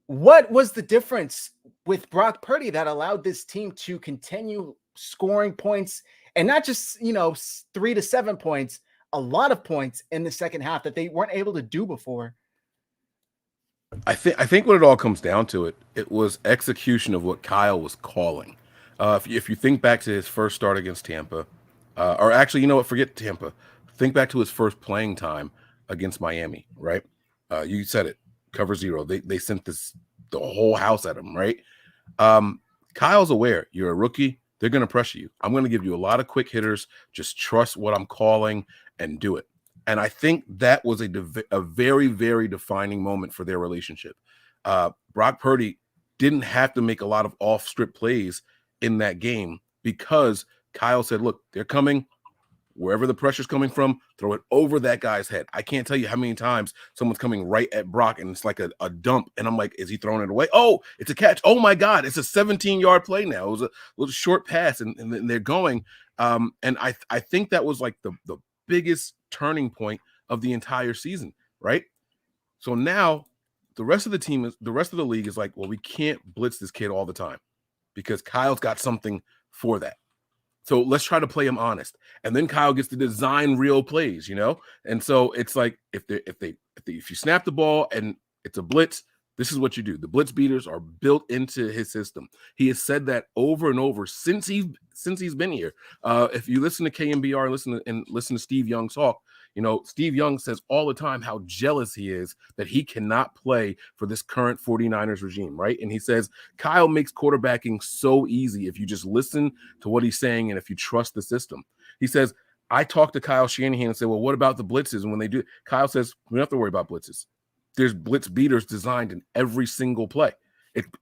what was the difference with Brock Purdy that allowed this team to continue scoring points and not just, 3 to 7 points, a lot of points in the second half that they weren't able to do before? I think what it all comes down to, it was execution of what Kyle was calling. If you think back to his first start against Tampa, or actually, you know what, forget Tampa. Think back to his first playing time against Miami, right? You said it, cover zero. They sent the whole house at him, right? Kyle's aware. You're a rookie. They're going to pressure you. I'm going to give you a lot of quick hitters. Just trust what I'm calling and do it. And I think that was a very, very defining moment for their relationship. Brock Purdy didn't have to make a lot of off-strip plays in that game because Kyle said, look, they're coming. Wherever the pressure's coming from, throw it over that guy's head. I can't tell you how many times someone's coming right at Brock and it's like a dump. And I'm like, is he throwing it away? Oh, it's a catch. Oh, my God. It's a 17-yard play now. It was a little short pass and they're going. And I think that was like the biggest turning point of the entire season, right? So now the rest of the league is like, well, we can't blitz this kid all the time because Kyle's got something for that. So let's try to play him honest. And then Kyle gets to design real plays, And so it's like if you snap the ball and it's a blitz, this is what you do. The blitz beaters are built into his system. He has said that over and over since he's been here. If you listen to KMBR, listen to Steve Young talk, Steve Young says all the time how jealous he is that he cannot play for this current 49ers regime, right? And he says Kyle makes quarterbacking so easy if you just listen to what he's saying and if you trust the system. He says, I talked to Kyle Shanahan and said, well, what about the blitzes? And when they do, Kyle says, we don't have to worry about blitzes. There's blitz beaters designed in every single play.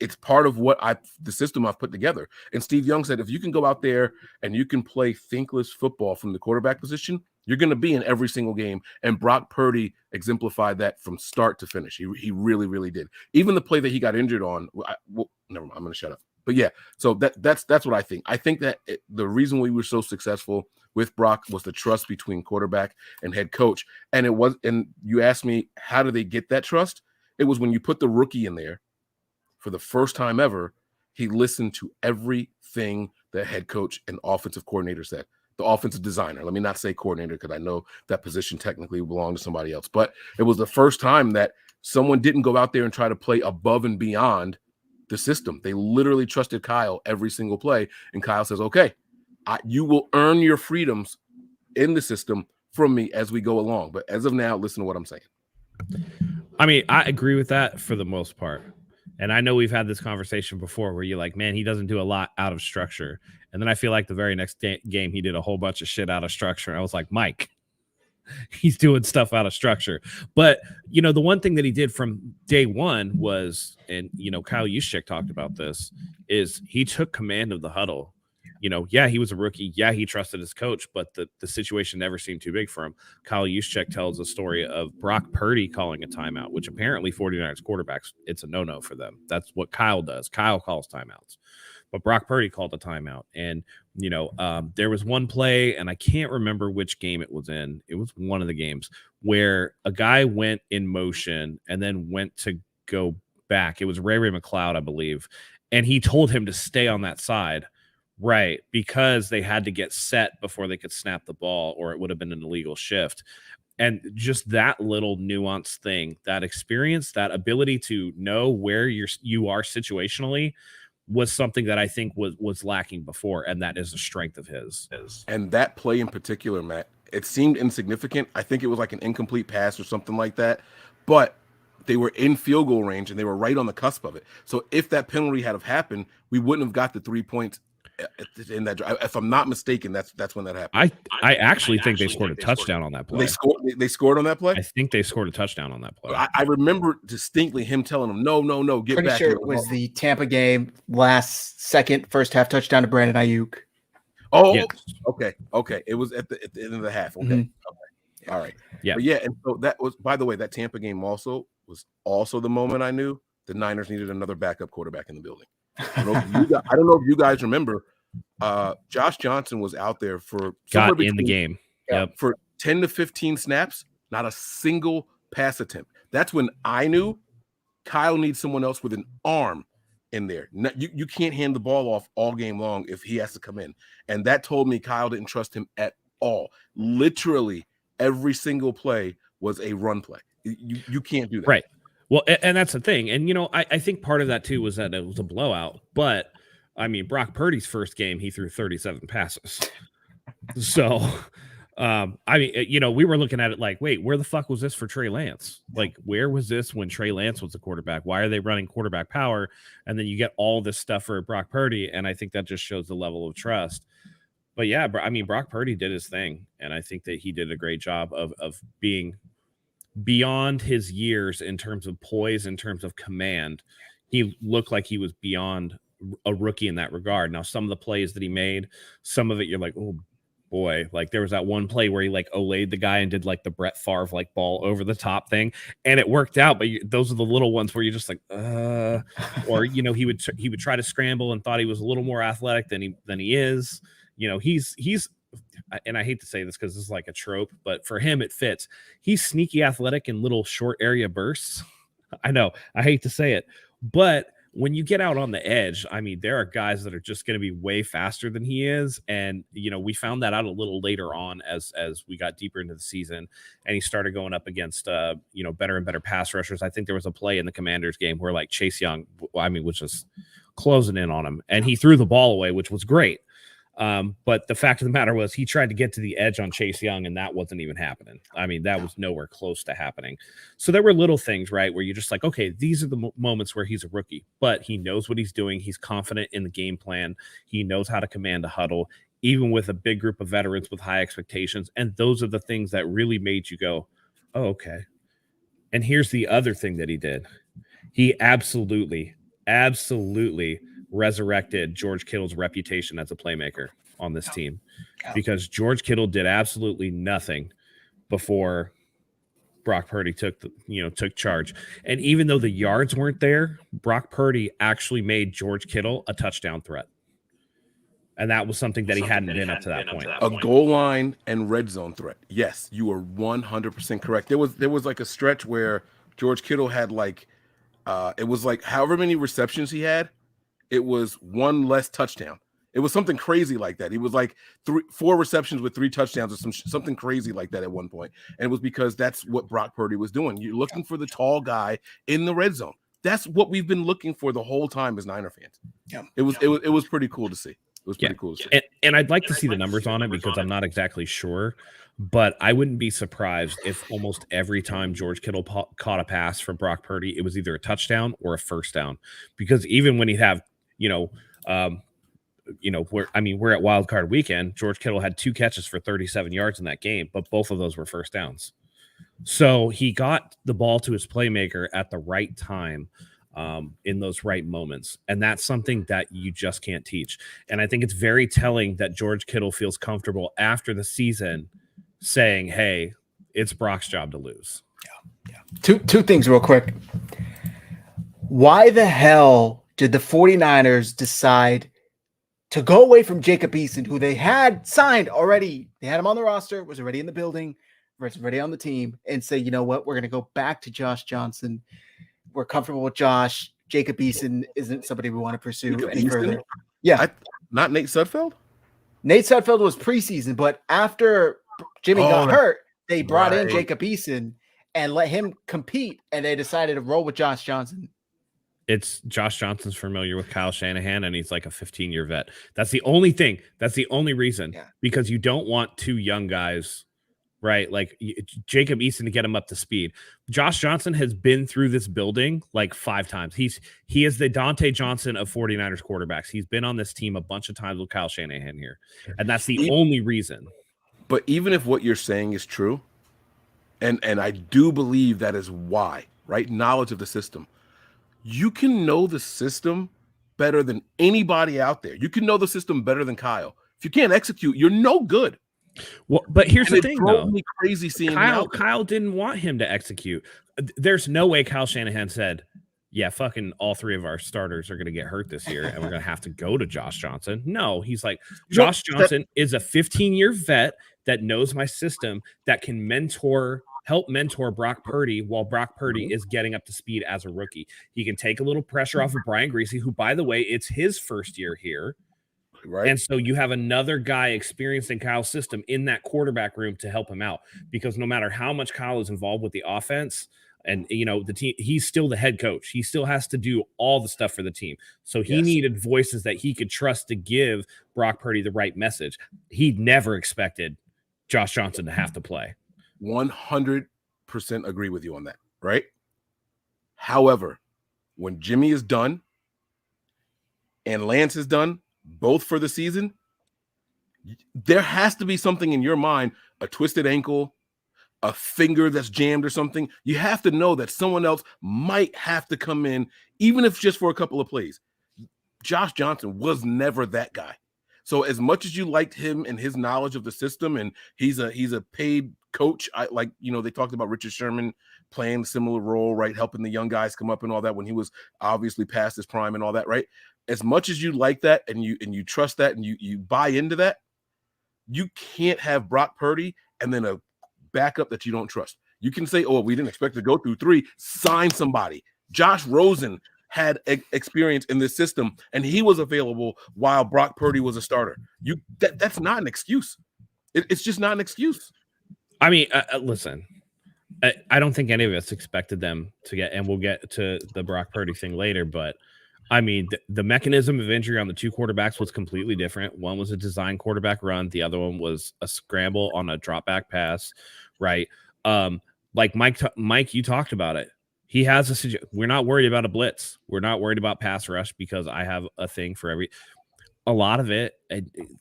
It's part of the system I've put together. And Steve Young said, if you can go out there and you can play thinkless football from the quarterback position, you're going to be in every single game. And Brock Purdy exemplified that from start to finish. He really, really did. Even the play that he got injured on. Never mind. I'm going to shut up. But yeah, so that's what I think. I think that the reason we were so successful with Brock was the trust between quarterback and head coach. And you asked me, how do they get that trust? It was when you put the rookie in there for the first time ever, he listened to everything the head coach and offensive coordinator said. The offensive designer, let me not say coordinator because I know that position technically belonged to somebody else, but it was the first time that someone didn't go out there and try to play above and beyond the system. They literally trusted Kyle every single play. And Kyle says, okay, you will earn your freedoms in the system from me as we go along. But as of now, listen to what I'm saying. I mean, I agree with that for the most part. And I know we've had this conversation before where you're like, man, he doesn't do a lot out of structure. And then I feel like the very next game, he did a whole bunch of shit out of structure. And I was like, Mike, he's doing stuff out of structure. But, the one thing that he did from day one was, and, Kyle Juszczyk talked about this, is he took command of the huddle. yeah, he was a rookie. Yeah, he trusted his coach, but the situation never seemed too big for him. Kyle Juszczyk tells a story of Brock Purdy calling a timeout, which apparently 49ers quarterbacks, it's a no-no for them. That's what Kyle does. Kyle calls timeouts. But Brock Purdy called a timeout. And, there was one play, and I can't remember which game it was in. It was one of the games where a guy went in motion and then went to go back. It was Ray McLeod, I believe. And he told him to stay on that side, right, because they had to get set before they could snap the ball, or it would have been an illegal shift. And just that little nuanced thing, that experience, that ability to know where you are situationally was something that I think was lacking before, and that is a strength of his. And that play in particular, Matt, it seemed insignificant. I think it was like an incomplete pass or something like that, but they were in field goal range and they were right on the cusp of it. So if that penalty had have happened, we wouldn't have got the 3 points in that drive. If I'm not mistaken, that's when that happened. I actually think they scored a touchdown on that play. They scored on that play? I think they scored a touchdown on that play. I remember distinctly him telling them, no, get Pretty back. Sure it was the Tampa game, first half touchdown to Brandon Ayuk. Oh, yes. Okay. It was at the end of the half. Okay. Mm-hmm. Okay. All right. Yeah. But and so that was, by the way, that Tampa game was also the moment I knew the Niners needed another backup quarterback in the building. I don't know if you guys remember, Josh Johnson was out there for in the game. Yep. For 10 to 15 snaps, not a single pass attempt. That's when I knew Kyle needs someone else with an arm in there. You can't hand the ball off all game long if he has to come in. And that told me Kyle didn't trust him at all. Literally every single play was a run play. You can't do that. Right. Well, and that's the thing. And, I think part of that, too, was that it was a blowout. But, I mean, Brock Purdy's first game, he threw 37 passes. So, we were looking at it like, wait, where the fuck was this for Trey Lance? Like, where was this when Trey Lance was the quarterback? Why are they running quarterback power? And then you get all this stuff for Brock Purdy. And I think that just shows the level of trust. But, yeah, Brock Purdy did his thing. And I think that he did a great job of being beyond his years in terms of poise, in terms of command. He looked like he was beyond a rookie in that regard. Now, some of the plays that he made, some of it you're like, oh boy, like there was that one play where he like olayed the guy and did like the Brett Favre like ball over the top thing, and it worked out. But those are the little ones where you're just like, or he would try to scramble and thought he was a little more athletic than he is. He's and I hate to say this because this is like a trope, but for him, it fits. He's sneaky athletic in little short area bursts. I know, I hate to say it, but when you get out on the edge, I mean, there are guys that are just going to be way faster than he is. And, we found that out a little later on as we got deeper into the season and he started going up against, better and better pass rushers. I think there was a play in the Commanders game where like Chase Young, was just closing in on him and he threw the ball away, which was great. But the fact of the matter was he tried to get to the edge on Chase Young and that wasn't even happening. I mean, that was nowhere close to happening. So there were little things, right, where you're just like, okay, these are the moments where he's a rookie, but he knows what he's doing. He's confident in the game plan. He knows how to command a huddle, even with a big group of veterans with high expectations. And those are the things that really made you go, oh, okay. And here's the other thing that he did. He absolutely resurrected George Kittle's reputation as a playmaker on this team because George Kittle did absolutely nothing before Brock Purdy took charge. And even though the yards weren't there, Brock Purdy actually made George Kittle a touchdown threat. And that was something that he hadn't been up to that point. A goal line and red zone threat. Yes, you are 100% correct. There was like a stretch where George Kittle had like it was like however many receptions he had, it was one less touchdown. It was something crazy like that. He was like 4 receptions with 3 touchdowns or something crazy like that at one point. And it was because that's what Brock Purdy was doing. You're looking for the tall guy in the red zone. That's what we've been looking for the whole time as Niner fans. Yeah. It was pretty cool to see. It was pretty cool to see. And I'd like to see the numbers on it because I'm not exactly sure, but I wouldn't be surprised if almost every time George Kittle caught a pass from Brock Purdy, it was either a touchdown or a first down. Because even when he'd have, we're at Wild Card Weekend. George Kittle had 2 catches for 37 yards in that game, but both of those were first downs. So he got the ball to his playmaker at the right time. in those right moments. And that's something that you just can't teach. And I think it's very telling that George Kittle feels comfortable after the season saying, hey, it's Brock's job to lose. Yeah. Two things real quick. Why the hell did the 49ers decide to go away from Jacob Eason, who they had signed already? They had him on the roster, was already in the building, was already on the team, and say, you know what, we're going to go back to Josh Johnson. We're comfortable with Josh. Jacob Eason isn't somebody we want to pursue any further. Yeah. Not Nate Sudfeld? Nate Sudfeld was preseason, but after Jimmy got hurt, they brought in Jacob Eason and let him compete, and they decided to roll with Josh Johnson. It's Josh Johnson's familiar with Kyle Shanahan, and he's like a 15-year vet. That's the only thing. That's the only reason. Yeah. Because you don't want two young guys, right? Like Jacob Eason to get him up to speed. Josh Johnson has been through this building like 5 times. He is the Dante Johnson of 49ers quarterbacks. He's been on this team a bunch of times with Kyle Shanahan here. And that's the only reason. But even if what you're saying is true, and I do believe that is why, right? Knowledge of the system. You can know the system better than anybody out there. You can know the system better than Kyle. If you can't execute, you're no good. Well, but here's the thing, though. Me crazy seeing Kyle didn't want him to execute. There's no way Kyle Shanahan said, yeah, fucking all 3 of our starters are going to get hurt this year, and we're going to have to go to Josh Johnson. No, he's like, Josh Johnson is a 15-year vet that knows my system, that can help mentor Brock Purdy while Brock Purdy is getting up to speed as a rookie. He can take a little pressure off of Brian Griese, who, by the way, it's his first year here. Right. And so you have another guy experienced in Kyle's system in that quarterback room to help him out, because no matter how much Kyle is involved with the offense and, you know, the team, he's still the head coach. He still has to do all the stuff for the team. So he needed voices that he could trust to give Brock Purdy the right message. He never expected Josh Johnson to have to play. 100% agree with you on that, right? However, when Jimmy is done and Lance is done, both for the season, there has to be something in your mind, a twisted ankle, a finger that's jammed or something. You have to know that someone else might have to come in, even if just for a couple of plays. Josh Johnson was never that guy. So as much as you liked him and his knowledge of the system, and he's a paid coach, they talked about Richard Sherman playing a similar role, right? Helping the young guys come up and all that when he was obviously past his prime and all that, right? As much as you like that and you trust that and you buy into that, you can't have Brock Purdy and then a backup that you don't trust. You can say, oh, we didn't expect to go through 3, sign somebody. Josh Rosen had experience in this system, and he was available while Brock Purdy was a starter. That's not an excuse. It's just not an excuse. I mean, listen, I don't think any of us expected them to get, and we'll get to the Brock Purdy thing later, but I mean, the mechanism of injury on the 2 quarterbacks was completely different. One was a design quarterback run. The other one was a scramble on a drop back pass, right? Like Mike, you talked about it. He has we're not worried about a blitz. We're not worried about pass rush because I have a thing for a lot of it.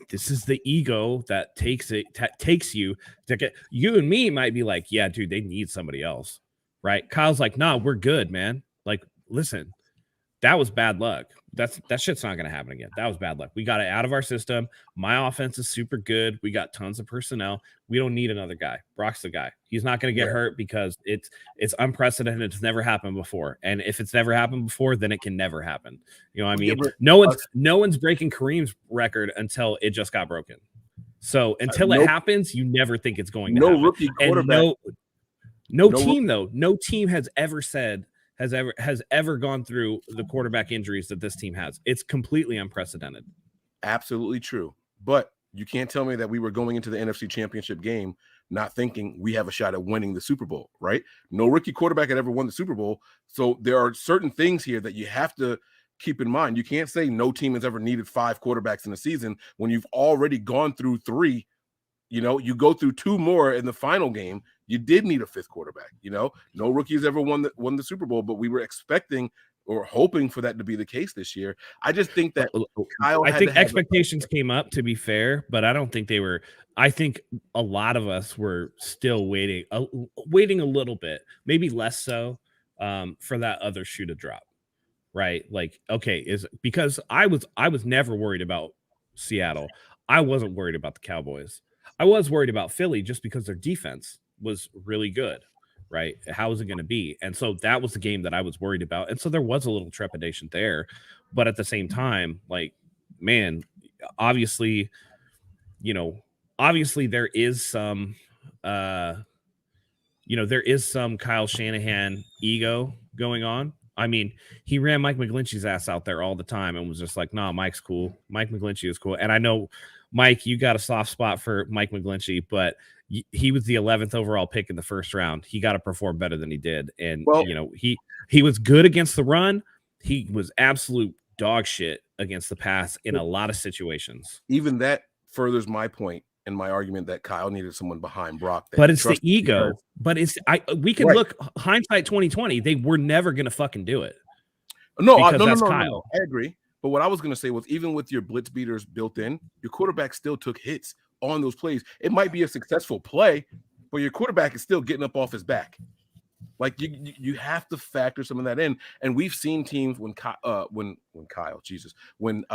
This is the ego that takes you to get, you and me might be like, yeah, dude, they need somebody else, right? Kyle's like, nah, we're good, man. Like, listen, that was bad luck. That shit's not going to happen again. That was bad luck. We got it out of our system. My offense is super good. We got tons of personnel. We don't need another guy. Brock's the guy. He's not going to get hurt because it's unprecedented. It's never happened before. And if it's never happened before, then it can never happen. You know what I mean? No one's breaking Kareem's record until it just got broken. So until it happens, you never think it's going to happen. Rookie quarterback. No team has ever said has ever gone through the quarterback injuries that this team has. It's completely unprecedented. Absolutely true. But you can't tell me that we were going into the NFC Championship game not thinking we have a shot at winning the Super Bowl, right? No rookie quarterback had ever won the Super Bowl. So there are certain things here that you have to keep in mind. You can't say no team has ever needed 5 quarterbacks in a season when you've already gone through 3. You know, you go through 2 more in the final game. You did need a 5th quarterback. You know, no rookie has ever won the Super Bowl, but we were expecting or hoping for that to be the case this year. I just think that I think expectations came up, to be fair, but I don't think they were. I think a lot of us were still waiting a little bit, maybe less so, for that other shoe to drop. right? Like, okay, is because I was never worried about Seattle. I wasn't worried about the Cowboys. I was worried about Philly just because their defense was really good, right? How is it going to be? And so that was the game that I was worried about. And so there was a little trepidation there. But at the same time, like, man, obviously, obviously there is some there is some Kyle Shanahan ego going on. I mean, he ran Mike McGlinchey's ass out there all the time and was just like, nah, Mike's cool. Mike McGlinchey is cool. And I know, Mike, you got a soft spot for Mike McGlinchey, but he was the 11th overall pick in the first round. He got to perform better than he did. And, he was good against the run. He was absolute dog shit against the pass in a lot of situations. Even that furthers my point and my argument that Kyle needed someone behind Brock. But it's the ego. But we can look hindsight 2020. They were never going to fucking do it. No, Kyle. I agree. But what I was going to say was, even with your blitz beaters built in, your quarterback still took hits on those plays. It might be a successful play, but your quarterback is still getting up off his back. Like, you have to factor some of that in. And we've seen teams when Colin Kaepernick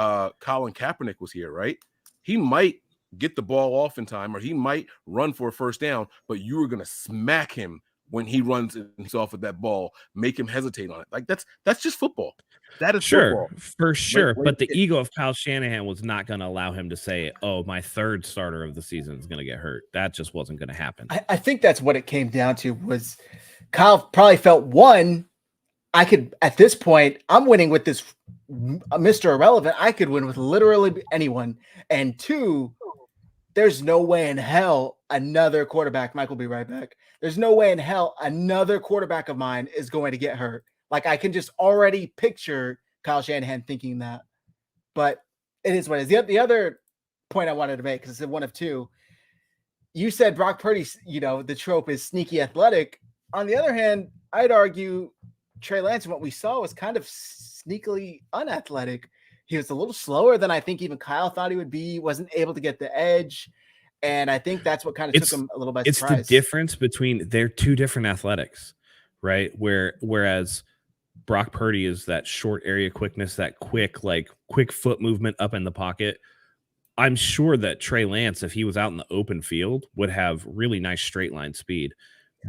was here, right? He might get the ball off in time, or he might run for a first down, but you are going to smack him when he runs and he's off with that ball, make him hesitate on it. Like, that's just football. That is sure, football. For sure. But the ego of Kyle Shanahan was not going to allow him to say, oh, my third starter of the season is going to get hurt. That just wasn't going to happen. I think that's what it came down to. Was Kyle probably felt, one, at this point, I'm winning with this Mr. Irrelevant. I could win with literally anyone. And two, there's no way in hell another quarterback, Mike will be right back. There's no way in hell another quarterback of mine is going to get hurt. Like, I can just already picture Kyle Shanahan thinking that. But it is what it is. The other point I wanted to make, because it's one of two, you said Brock Purdy, the trope is sneaky athletic. On the other hand, I'd argue Trey Lance, and what we saw, was kind of sneakily unathletic. He was a little slower than I think even Kyle thought he would be. He wasn't able to get the edge. And I think that's what kind of took him a little by surprise. It's the difference between, they're two different athletics, right? Whereas Brock Purdy is that short area quickness, that quick foot movement up in the pocket. I'm sure that Trey Lance, if he was out in the open field, would have really nice straight line speed,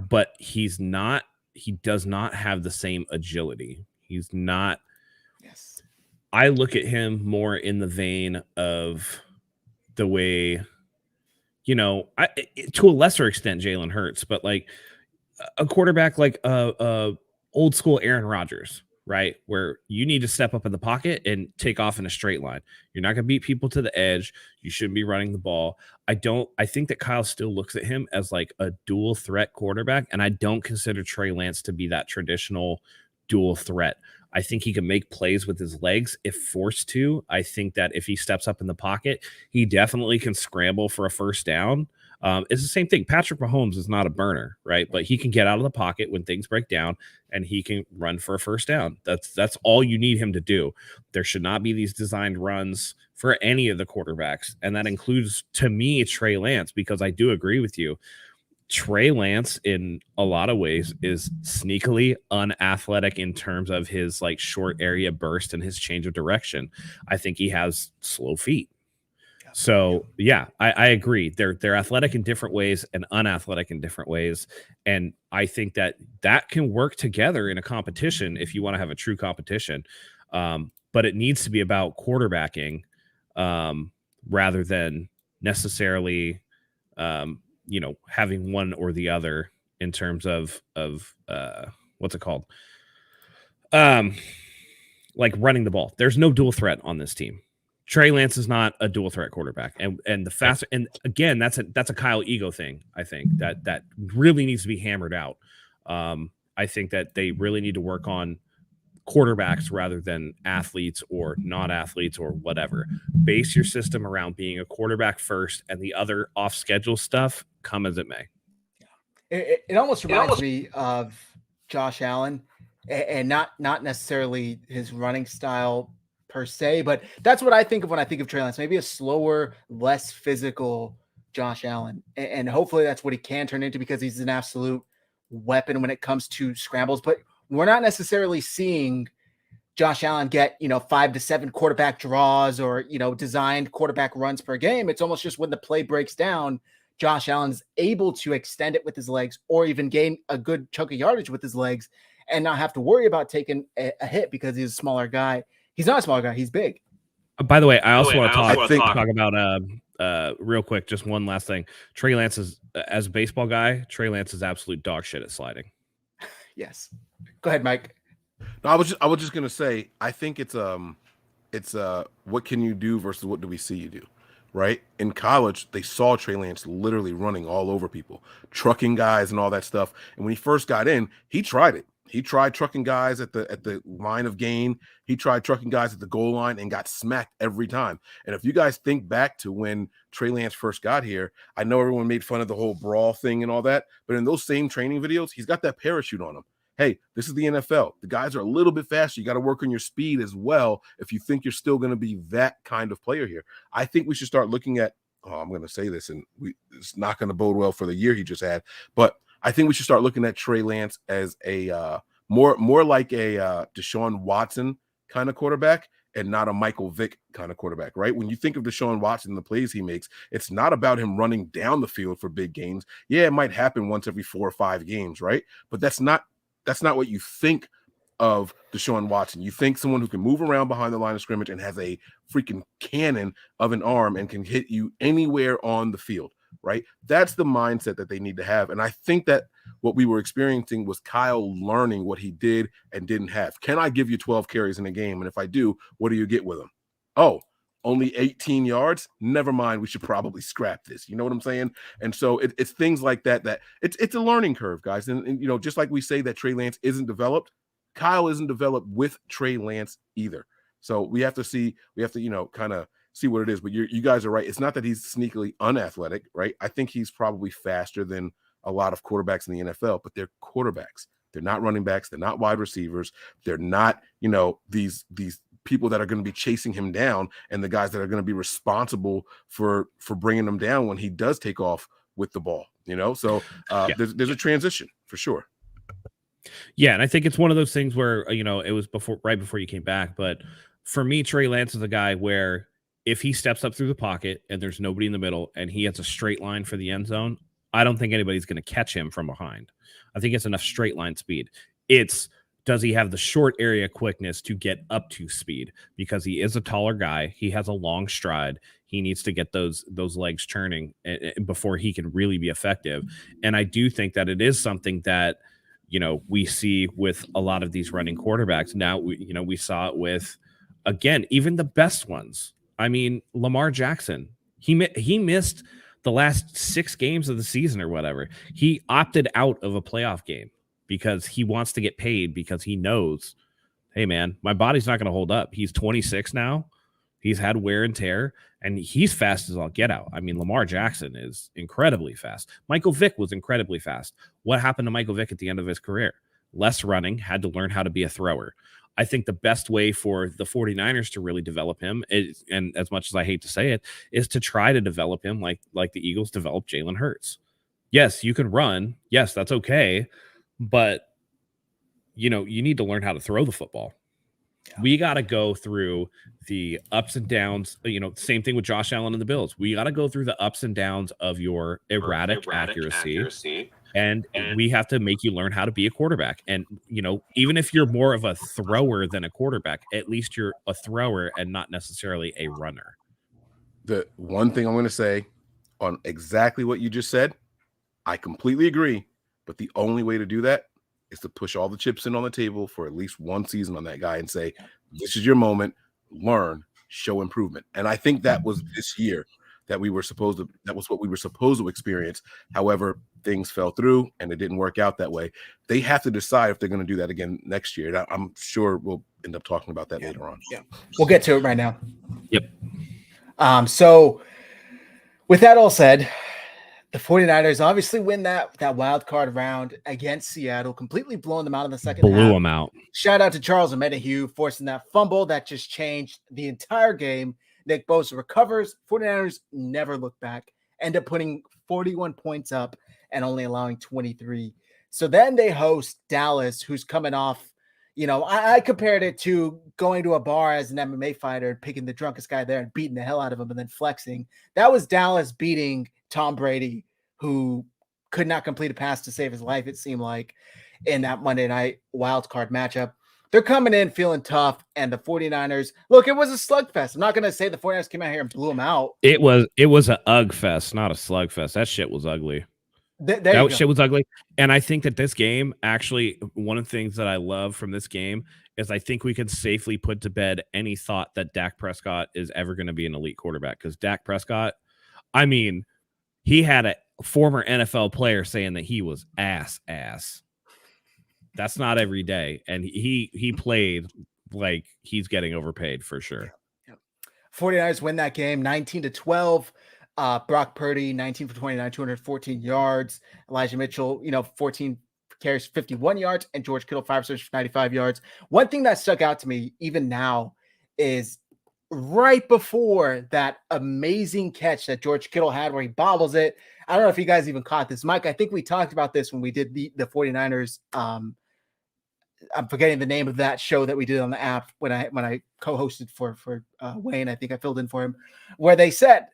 but he does not have the same agility. He's not. Yes. I look at him more in the vein of the way, to a lesser extent, Jalen Hurts, but like a quarterback like old school Aaron Rodgers, right? Where you need to step up in the pocket and take off in a straight line. You're not going to beat people to the edge. You shouldn't be running the ball. I think that Kyle still looks at him as like a dual threat quarterback. And I don't consider Trey Lance to be that traditional dual threat. I think he can make plays with his legs if forced to. I think that if he steps up in the pocket, he definitely can scramble for a first down. It's the same thing. Patrick Mahomes is not a burner, right? But he can get out of the pocket when things break down, and he can run for a first down. That's all you need him to do. There should not be these designed runs for any of the quarterbacks, and that includes, to me, Trey Lance, because I do agree with you. Trey Lance, in a lot of ways, is sneakily unathletic in terms of his like short area burst and his change of direction. I think he has slow feet. So yeah, I agree. They're athletic in different ways and unathletic in different ways. And I think that can work together in a competition if you want to have a true competition. But it needs to be about quarterbacking rather than necessarily having one or the other in terms of what's it called? Like running the ball. There's no dual threat on this team. Trey Lance is not a dual threat quarterback, and the faster, and again, that's a Kyle ego thing. I think that really needs to be hammered out. I think that they really need to work on quarterbacks rather than athletes or not athletes or whatever. Base your system around being a quarterback first, and the other off schedule stuff come as it may. It almost reminds me of Josh Allen, and not necessarily his running style per se, but that's what I think of when I think of Trey Lance. Maybe a slower, less physical Josh Allen, and hopefully that's what he can turn into, because he's an absolute weapon when it comes to scrambles. But we're not necessarily seeing Josh Allen get, 5 to 7 quarterback draws or, designed quarterback runs per game. It's almost just when the play breaks down, Josh Allen's able to extend it with his legs or even gain a good chunk of yardage with his legs and not have to worry about taking a hit because he's a smaller guy. He's not a smaller guy. He's big. By the way, I also want to talk about real quick, just one last thing. Trey Lance is, as a baseball guy, Trey Lance is absolute dog shit at sliding. Yes. Go ahead, Mike. No, I was just gonna say, I think it's what can you do versus what do we see you do, right? In college, they saw Trey Lance literally running all over people, trucking guys and all that stuff. And when he first got in, he tried it. He tried trucking guys at the line of gain. He tried trucking guys at the goal line and got smacked every time. And if you guys think back to when Trey Lance first got here, I know everyone made fun of the whole brawl thing and all that, but in those same training videos, he's got that parachute on him. Hey, this is the NFL. The guys are a little bit faster. You got to work on your speed as well if you think you're still going to be that kind of player here. I think we should start looking at, I'm going to say this, and it's not going to bode well for the year he just had, but I think we should start looking at Trey Lance as a more like a Deshaun Watson kind of quarterback and not a Michael Vick kind of quarterback, right? When you think of Deshaun Watson and the plays he makes, it's not about him running down the field for big gains. Yeah, it might happen once every 4 or 5 games, right? But that's not what you think of Deshaun Watson. You think someone who can move around behind the line of scrimmage and has a freaking cannon of an arm and can hit you anywhere on the field, right? That's the mindset that they need to have. And I think that what we were experiencing was Kyle learning what he did and didn't have. Can I give you 12 carries in a game? And if I do, what do you get with him? Oh, only 18 yards? Never mind. We should probably scrap this. You know what I'm saying? And so it's things like that it's a learning curve, guys. And just like we say that Trey Lance isn't developed, Kyle isn't developed with Trey Lance either. So we have to kind of see what it is. But you guys are right. It's not that he's sneakily unathletic, right? I think he's probably faster than a lot of quarterbacks in the NFL, but they're quarterbacks. They're not running backs. They're not wide receivers. They're not, these people that are going to be chasing him down and the guys that are going to be responsible for bringing him down when he does take off with the ball, So there's a transition for sure. Yeah, and I think it's one of those things where, it was right before you came back. But for me, Trey Lance is a guy where if he steps up through the pocket and there's nobody in the middle and he has a straight line for the end zone, I don't think anybody's going to catch him from behind. I think it's enough straight line speed. Does he have the short area quickness to get up to speed? Because he is a taller guy. He has a long stride. He needs to get those legs churning before he can really be effective. And I do think that it is something that, we see with a lot of these running quarterbacks. Now, we saw it with, again, even the best ones. I mean, Lamar Jackson, he missed the last 6 games of the season or whatever. He opted out of a playoff game because he wants to get paid, because he knows, hey, man, my body's not going to hold up. He's 26 now. He's had wear and tear, and he's fast as all get out. I mean, Lamar Jackson is incredibly fast. Michael Vick was incredibly fast. What happened to Michael Vick at the end of his career? Less running, had to learn how to be a thrower. I think the best way for the 49ers to really develop him is, and as much as I hate to say it, is to try to develop him like the Eagles developed Jalen Hurts. Yes, you can run. Yes, that's okay. But, you need to learn how to throw the football. Yeah. We got to go through the ups and downs. Same thing with Josh Allen and the Bills. We got to go through the ups and downs of your erratic accuracy. And we have to make you learn how to be a quarterback. And, even if you're more of a thrower than a quarterback, at least you're a thrower and not necessarily a runner. The one thing I'm going to say on exactly what you just said, I completely agree. But the only way to do that is to push all the chips in on the table for at least one season on that guy and say, this is your moment, learn, show improvement. And I think that was this year that was what we were supposed to experience. However, things fell through and it didn't work out that way. They have to decide if they're going to do that again next year. And I'm sure we'll end up talking about that later on. Yeah. We'll get to it right now. Yep. So with that all said, the 49ers obviously win that wild card round against Seattle, completely blowing them out in the second half. Blew them out. Shout out to Charles Omenihu forcing that fumble that just changed the entire game. Nick Bosa recovers. 49ers never look back. End up putting 41 points up and only allowing 23. So then they host Dallas, who's coming off, I compared it to going to a bar as an MMA fighter and picking the drunkest guy there and beating the hell out of him and then flexing. That was Dallas beating Tom Brady, who could not complete a pass to save his life, it seemed like, in that Monday night wild card matchup. They're coming in feeling tough, and the 49ers, look, it was a slugfest. I'm not going to say the 49ers came out here and blew them out. It was a Ugg fest, not a slugfest. That shit was ugly. That shit was ugly. And I think that this game, actually, one of the things that I love from this game is I think we can safely put to bed any thought that Dak Prescott is ever going to be an elite quarterback. Because Dak Prescott, I mean, he had a former NFL player saying that he was ass. That's not every day. And he played like he's getting overpaid for sure. Yeah. 49ers win that game 19-12. Brock Purdy, 19 for 29, 214 yards. Elijah Mitchell, 14 carries, 51 yards. And George Kittle, 5 receptions for 95 yards. One thing that stuck out to me even now is right before that amazing catch that George Kittle had where he bobbles it. I don't know if you guys even caught this. Mike, I think we talked about this when we did the 49ers. I'm forgetting the name of that show that we did on the app when I co-hosted for Wayne. I think I filled in for him, where they said,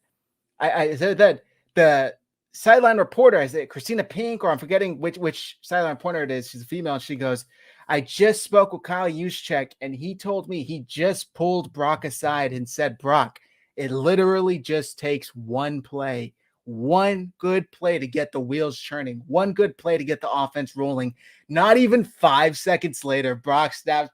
I said that the sideline reporter, is it Christina Pink, or I'm forgetting which sideline reporter it is. She's a female, and she goes, I just spoke with Kyle Juszczyk, and he told me he just pulled Brock aside and said, Brock, it literally just takes one play, one good play to get the wheels churning, one good play to get the offense rolling. Not even 5 seconds later, Brock snaps,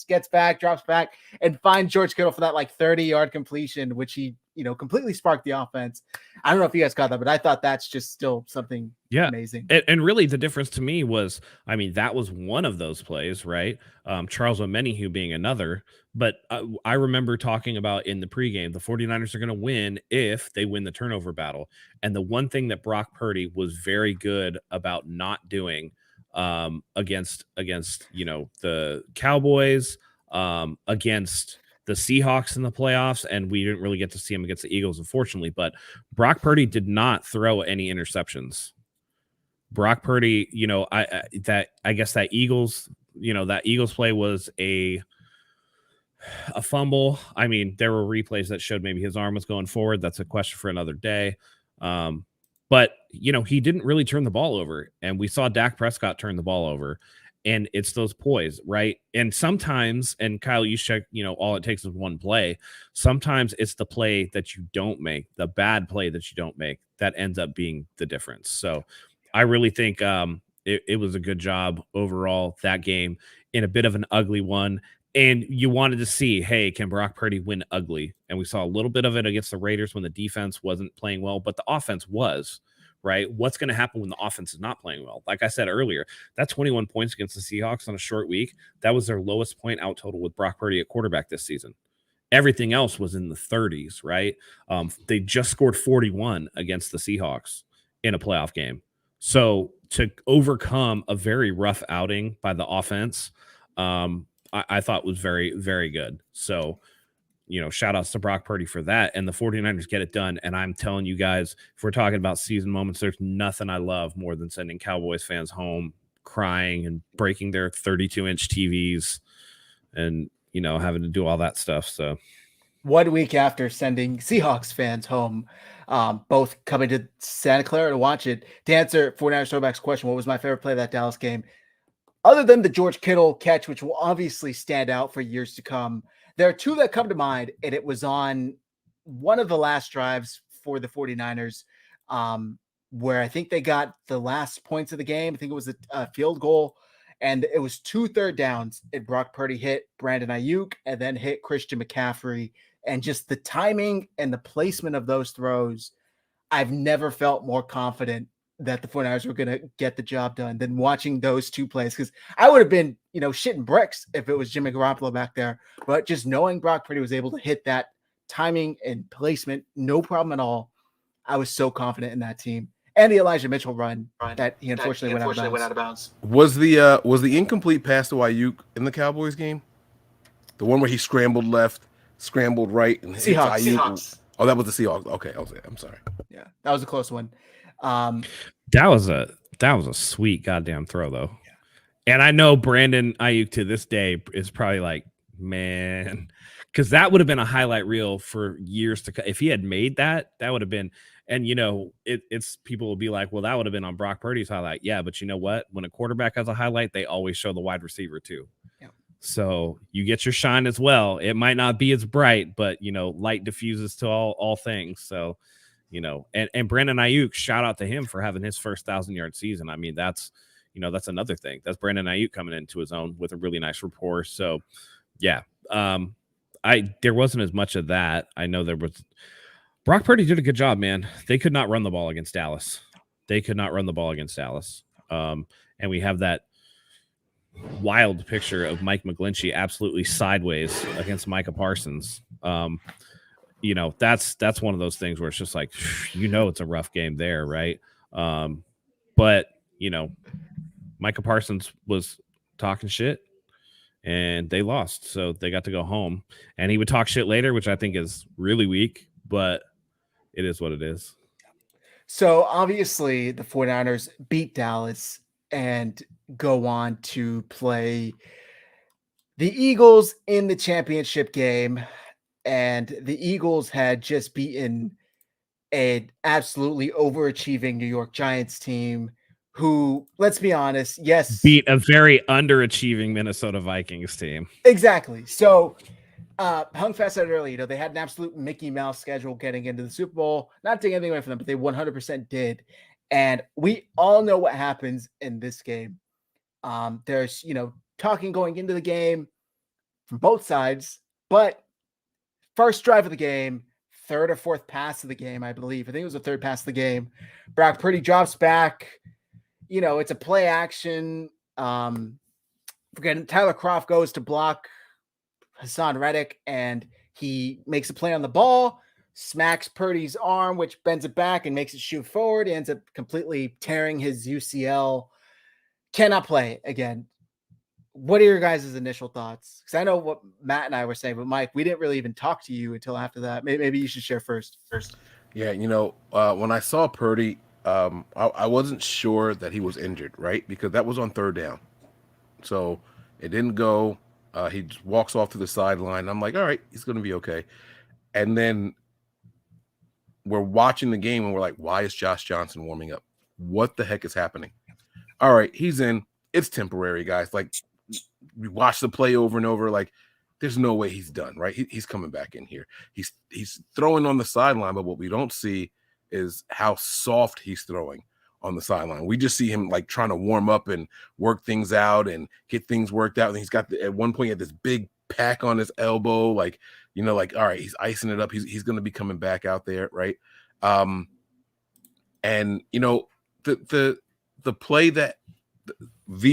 gets back, drops back, and finds George Kittle for that 30-yard completion, which he completely sparked the offense. I don't know if you guys caught that, but I thought that's just still something amazing. And really the difference to me was, that was one of those plays, right? Charles Omenihu being another, but I remember talking about in the pregame, the 49ers are going to win if they win the turnover battle. And the one thing that Brock Purdy was very good about not doing against the Cowboys, against the Seahawks in the playoffs, and we didn't really get to see him against the Eagles, unfortunately, but Brock Purdy did not throw any interceptions. Brock Purdy, I guess that Eagles play was a fumble. There were replays that showed maybe his arm was going forward. That's a question for another day. But he didn't really turn the ball over, and we saw Dak Prescott turn the ball over. And it's those poise, right? And sometimes, and Kyle Juszczyk, all it takes is one play. Sometimes it's the play that you don't make, the bad play that you don't make, that ends up being the difference. So I really think it was a good job overall, that game, in a bit of an ugly one. And you wanted to see, hey, can Brock Purdy win ugly? And we saw a little bit of it against the Raiders when the defense wasn't playing well, but the offense was. Right? What's going to happen when the offense is not playing well? Like I said earlier, that 21 points against the Seahawks on a short week, that was their lowest point out total with Brock Purdy at quarterback this season. Everything else was in the 30s, right? They just scored 41 against the Seahawks in a playoff game. So to overcome a very rough outing by the offense, I thought was very, very good. So, shout outs to Brock Purdy for that. And the 49ers get it done. And I'm telling you guys, if we're talking about season moments, there's nothing I love more than sending Cowboys fans home crying and breaking their 32-inch TVs and, having to do all that stuff. So 1 week after sending Seahawks fans home, both coming to Santa Clara to watch it, to answer 49ers throwback's question, what was my favorite play of that Dallas game? Other than the George Kittle catch, which will obviously stand out for years to come, there are two that come to mind, and it was on one of the last drives for the 49ers, where I think they got the last points of the game. I think it was a field goal, and it was 2 third downs, and Brock Purdy hit Brandon Ayuk and then hit Christian McCaffrey. And just the timing and the placement of those throws, I've never felt more confident that the 49ers were going to get the job done than watching those two plays. Because I would have been, shitting bricks if it was Jimmy Garoppolo back there. But just knowing Brock Purdy was able to hit that timing and placement, no problem at all. I was so confident in that team. And the Elijah Mitchell run that he unfortunately went out of bounds. Was the incomplete pass to Ayuk in the Cowboys game? The one where he scrambled left, scrambled right, and Seahawks. Oh, that was the Seahawks. Okay, I'm sorry. Yeah, that was a close one. That was a sweet goddamn throw, though. And I know Brandon Ayuk to this day is probably like, man, because that would have been a highlight reel for years to come. If he had made that, that would have been, and it's people will be like, well, that would have been on Brock Purdy's highlight. Yeah, but you know what? When a quarterback has a highlight, they always show the wide receiver too. Yeah. So you get your shine as well. It might not be as bright, but light diffuses to all things. So, and Brandon Ayuk, shout out to him for having his first 1,000-yard season. I mean, that's another thing. That's Brandon Ayuk coming into his own with a really nice rapport. So, yeah, there wasn't as much of that. I know there was. Brock Purdy did a good job, man. They could not run the ball against Dallas. And we have that wild picture of Mike McGlinchey absolutely sideways against Micah Parsons. That's one of those things where it's just like, it's a rough game there, right? But Micah Parsons was talking shit and they lost, so they got to go home. And he would talk shit later, which I think is really weak, but it is what it is. So obviously the 49ers beat Dallas and go on to play the Eagles in the championship game. And the Eagles had just beaten an absolutely overachieving New York Giants team who, let's be honest, yes, beat a very underachieving Minnesota Vikings team. Exactly. So Hung Fast said earlier, they had an absolute Mickey Mouse schedule getting into the Super Bowl. Not taking anything away from them, but they 100% did. And we all know what happens in this game. There's, talking going into the game from both sides, but first drive of the game, third or fourth pass of the game, I believe. I think it was the third pass of the game. Brock Purdy drops back. It's a play action. Forgetting Tyler Kroft goes to block Hassan Reddick, and he makes a play on the ball, smacks Purdy's arm, which bends it back and makes it shoot forward. He ends up completely tearing his UCL. Cannot play again. What are your guys' initial thoughts? Because I know what Matt and I were saying, but Mike, we didn't really even talk to you until after that. Maybe you should share first. Yeah, when I saw Purdy, I wasn't sure that he was injured, right? Because that was on third down. So it didn't go. He just walks off to the sideline. I'm like, all right, he's going to be okay. And then we're watching the game and we're like, why is Josh Johnson warming up? What the heck is happening? All right, he's in. It's temporary, guys. Like, we watch the play over and over. Like, there's no way he's done, right? He's coming back in here. He's throwing on the sideline, but what we don't see is how soft he's throwing on the sideline. We just see him like trying to warm up and work things out and get things worked out. And he's got at one point he had this big pack on his elbow, like all right, he's icing it up. He's going to be coming back out there, right? And the play the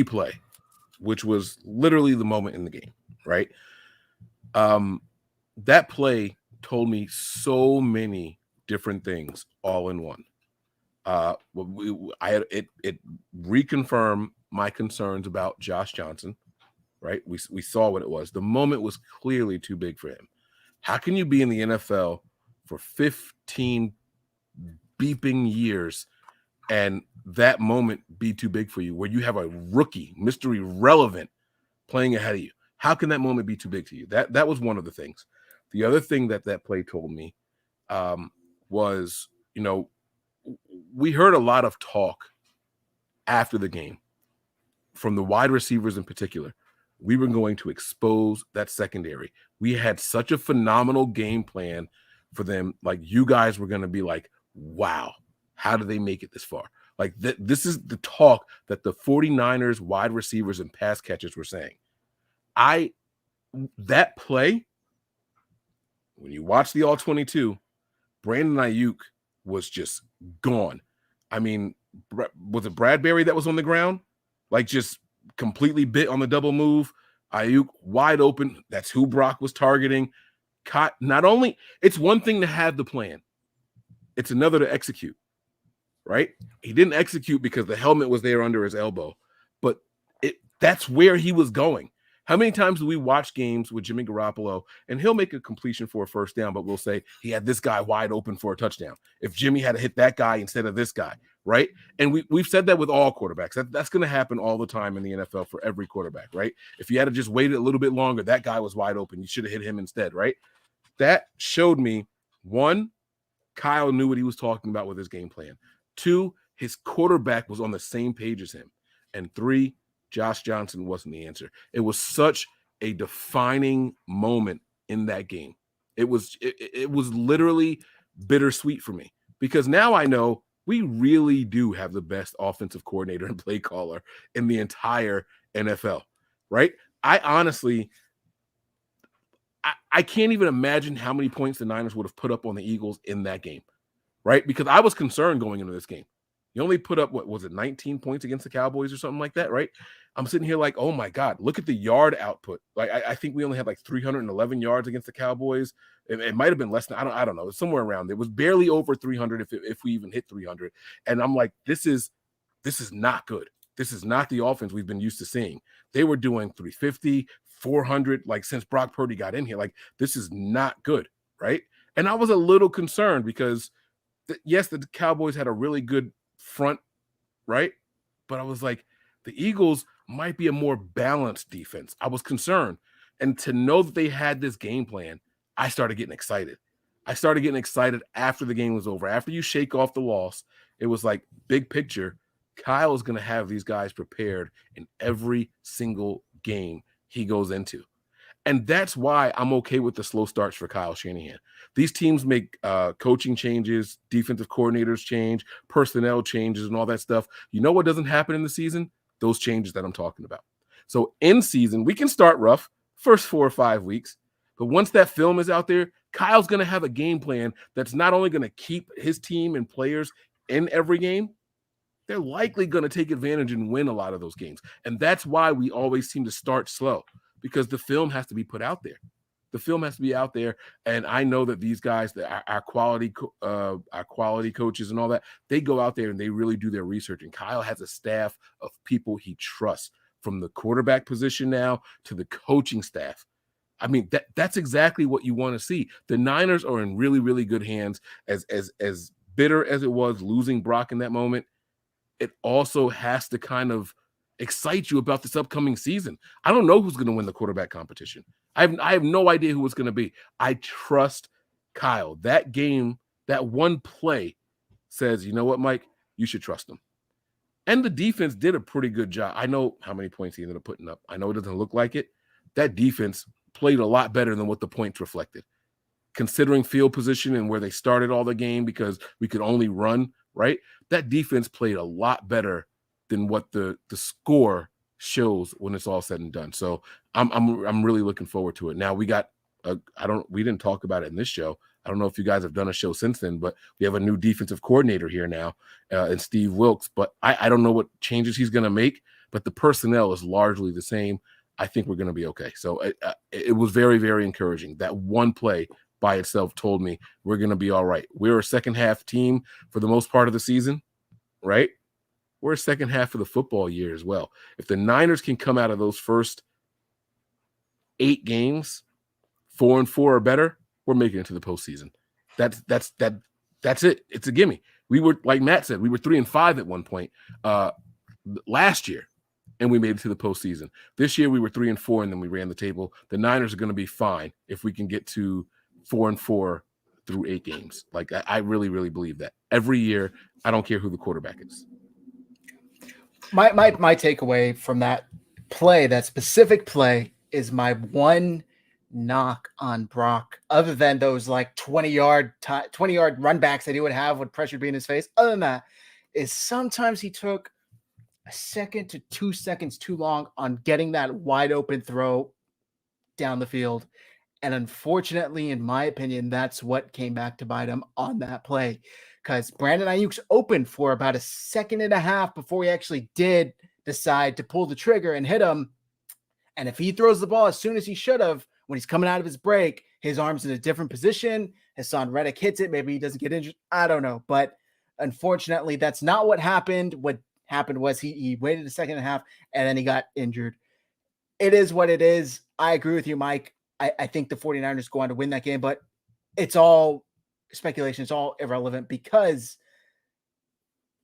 play, which was literally the moment in the game, right? That play told me so many different things all in one. It reconfirmed my concerns about Josh Johnson, right? We saw what it was. The moment was clearly too big for him. How can you be in the NFL for 15 beeping years and that moment be too big for you, where you have a rookie, Mr. Irrelevant, playing ahead of you? How can that moment be too big to you? That was one of the things. The other thing that play told me was, we heard a lot of talk after the game from the wide receivers in particular. We were going to expose that secondary. We had such a phenomenal game plan for them. Like, you guys were going to be like, wow, how did they make it this far? Like, this is the talk that the 49ers wide receivers and pass catchers were saying. That play, when you watch the All-22, Brandon Ayuk was just gone. I mean, was it Bradbury that was on the ground? Like, just completely bit on the double move. Ayuk wide open. That's who Brock was targeting. Not only, it's one thing to have the plan, it's another to execute, right? He didn't execute because the helmet was there under his elbow, but that's where he was going. How many times do we watch games with Jimmy Garoppolo and he'll make a completion for a first down, but we'll say he had this guy wide open for a touchdown. If Jimmy had to hit that guy instead of this guy, right? And we've said that with all quarterbacks. That's going to happen all the time in the NFL for every quarterback, right? If you had to just waited a little bit longer, that guy was wide open. You should have hit him instead, right? That showed me, one, Kyle knew what he was talking about with his game plan. Two, his quarterback was on the same page as him. And three, Josh Johnson wasn't the answer. It was such a defining moment in that game. It was literally bittersweet for me, because now I know we really do have the best offensive coordinator and play caller in the entire NFL, right? I honestly, I can't even imagine how many points the Niners would have put up on the Eagles in that game, right? Because I was concerned going into this game. You only put up, what was it, 19 points against the Cowboys or something like that, right? I'm sitting here like, oh my God, look at the yard output. Like I think we only had like 311 yards against the Cowboys. It might have been less than, I don't know. It's somewhere around. It was barely over 300 if we even hit 300. And I'm like, this is not good. This is not the offense we've been used to seeing. They were doing 350, 400, like since Brock Purdy got in here. Like, this is not good, right? And I was a little concerned because, yes, the Cowboys had a really good front, right? But I was like, the Eagles might be a more balanced defense. I was concerned. And to know that they had this game plan, I started getting excited. I started getting excited after the game was over. After you shake off the loss, it was like, big picture, Kyle is going to have these guys prepared in every single game he goes into. And that's why I'm okay with the slow starts for Kyle Shanahan. These teams make coaching changes, defensive coordinators change, personnel changes, and all that stuff. You know what doesn't happen in the season? Those changes that I'm talking about. So in season, we can start rough, first 4 or 5 weeks. But once that film is out there, Kyle's going to have a game plan that's not only going to keep his team and players in every game, they're likely going to take advantage and win a lot of those games. And that's why we always seem to start slow, because the film has to be put out there. The film has to be out there. And I know that these guys, our quality coaches and all that, they go out there and they really do their research. And Kyle has a staff of people he trusts, from the quarterback position now to the coaching staff. I mean, that's exactly what you want to see. The Niners are in really, really good hands. As bitter as it was losing Brock in that moment, it also has to kind of excite you about this upcoming season. I don't know who's going to win the quarterback competition. I have no idea who it's going to be. I trust Kyle. That game, that one play says, you know what, Mike, you should trust him. And the defense did a pretty good job. I know how many points he ended up putting up. I know it doesn't look like it. That defense played a lot better than what the points reflected, considering field position and where they started all the game, because we could only run, right? That defense played a lot better than what the score shows when it's all said and done. So I'm really looking forward to it. Now we got we didn't talk about it in this show. I don't know if you guys have done a show since then, but we have a new defensive coordinator here now, and Steve Wilkes. But I don't know what changes he's going to make, but the personnel is largely the same. I think we're going to be okay. So it was very, very encouraging. That one play by itself told me we're going to be all right. We're a second half team for the most part of the season, right? We're a second half of the football year as well. If the Niners can come out of those first 8 games 4-4 or better, we're making it to the postseason. That's it. It's a gimme. We were, like Matt said, we were 3-5 at one point last year, and we made it to the postseason. This year we were 3-4, and then we ran the table. The Niners are going to be fine if we can get to 4-4 through 8 games. Like, I really, really believe that. Every year, I don't care who the quarterback is. My takeaway from that play, that specific play, is my one knock on Brock, other than those like 20-yard run backs that he would have with pressure being in his face. Other than that, is sometimes he took a second to 2 seconds too long on getting that wide open throw down the field. And unfortunately, in my opinion, that's what came back to bite him on that play, because Brandon Ayuk's open for about a second and a half before he actually did decide to pull the trigger and hit him. And if he throws the ball as soon as he should have, when he's coming out of his break, his arm's in a different position. Hassan Reddick hits it. Maybe he doesn't get injured. I don't know. But unfortunately, that's not what happened. What happened was he waited a second and a half, and then he got injured. It is what it is. I agree with you, Mike. I think the 49ers go on to win that game, but it's all speculation. It's all irrelevant, because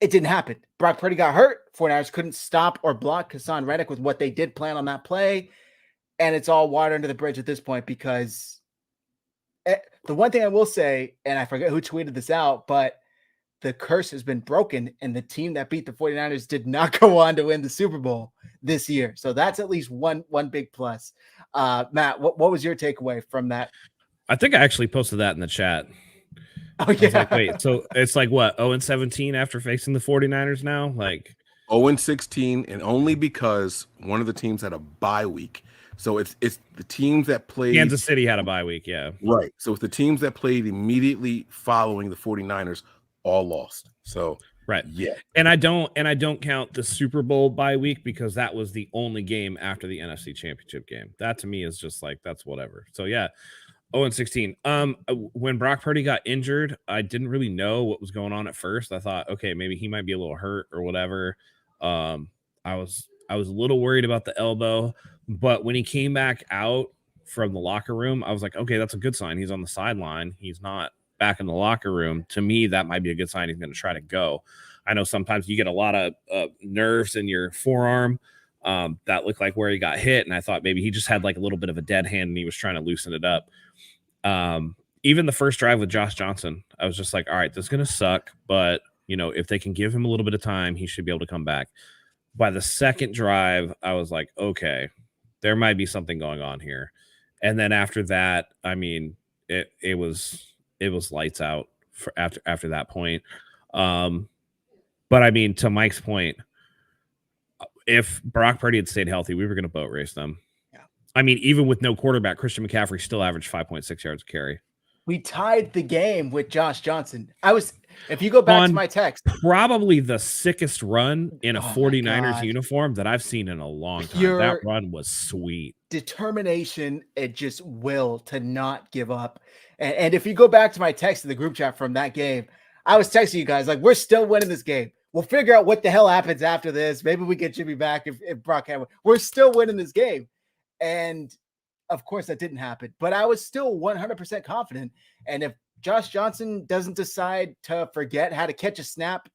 it didn't happen. Brock Purdy got hurt. 49ers couldn't stop or block Hassan Reddick with what they did plan on that play. And it's all water under the bridge at this point because the one thing I will say, and I forget who tweeted this out, but the curse has been broken, and the team that beat the 49ers did not go on to win the Super Bowl this year. So that's at least one big plus. Matt, what was your takeaway from that? I think I actually posted that in the chat. Oh, yeah. Like, wait, so it's like what, 0-17 after facing the 49ers now? Like 0-16, and only because one of the teams had a bye week. So it's the teams that played. Kansas City had a bye week, yeah. Right. So it's the teams that played immediately following the 49ers all lost. So right. Yeah. And I don't count the Super Bowl bye week because that was the only game after the NFC Championship game. That to me is just like, that's whatever. So yeah. 0-16. When Brock Purdy got injured, I didn't really know what was going on at first. I thought, okay, maybe he might be a little hurt or whatever. I was a little worried about the elbow, but when he came back out from the locker room, I was like, okay, that's a good sign. He's on the sideline. He's not back in the locker room. To me, that might be a good sign he's going to try to go. I know sometimes you get a lot of nerves in your forearm that look like where he got hit, and I thought maybe he just had like a little bit of a dead hand and he was trying to loosen it up. Even the first drive with Josh Johnson, I was just like, all right, this is going to suck, but you know, if they can give him a little bit of time, he should be able to come back. By the second drive, I was like, okay, there might be something going on here. And then after that, I mean, it was lights out for after that point. But I mean, to Mike's point, if Brock Purdy had stayed healthy, we were going to boat race them. Yeah. I mean, even with no quarterback, Christian McCaffrey still averaged 5.6 yards a carry. We tied the game with Josh Johnson. If you go back to my text, probably the sickest run in a 49ers uniform that I've seen in a long time. That run was sweet. Determination and just will to not give up. And if you go back to my text in the group chat from that game, I was texting you guys like, we're still winning this game. We'll figure out what the hell happens after this. Maybe we get Jimmy back if Brock had. We're still winning this game. And of course that didn't happen, but I was still 100% confident. And if Josh Johnson doesn't decide to forget how to catch a snap,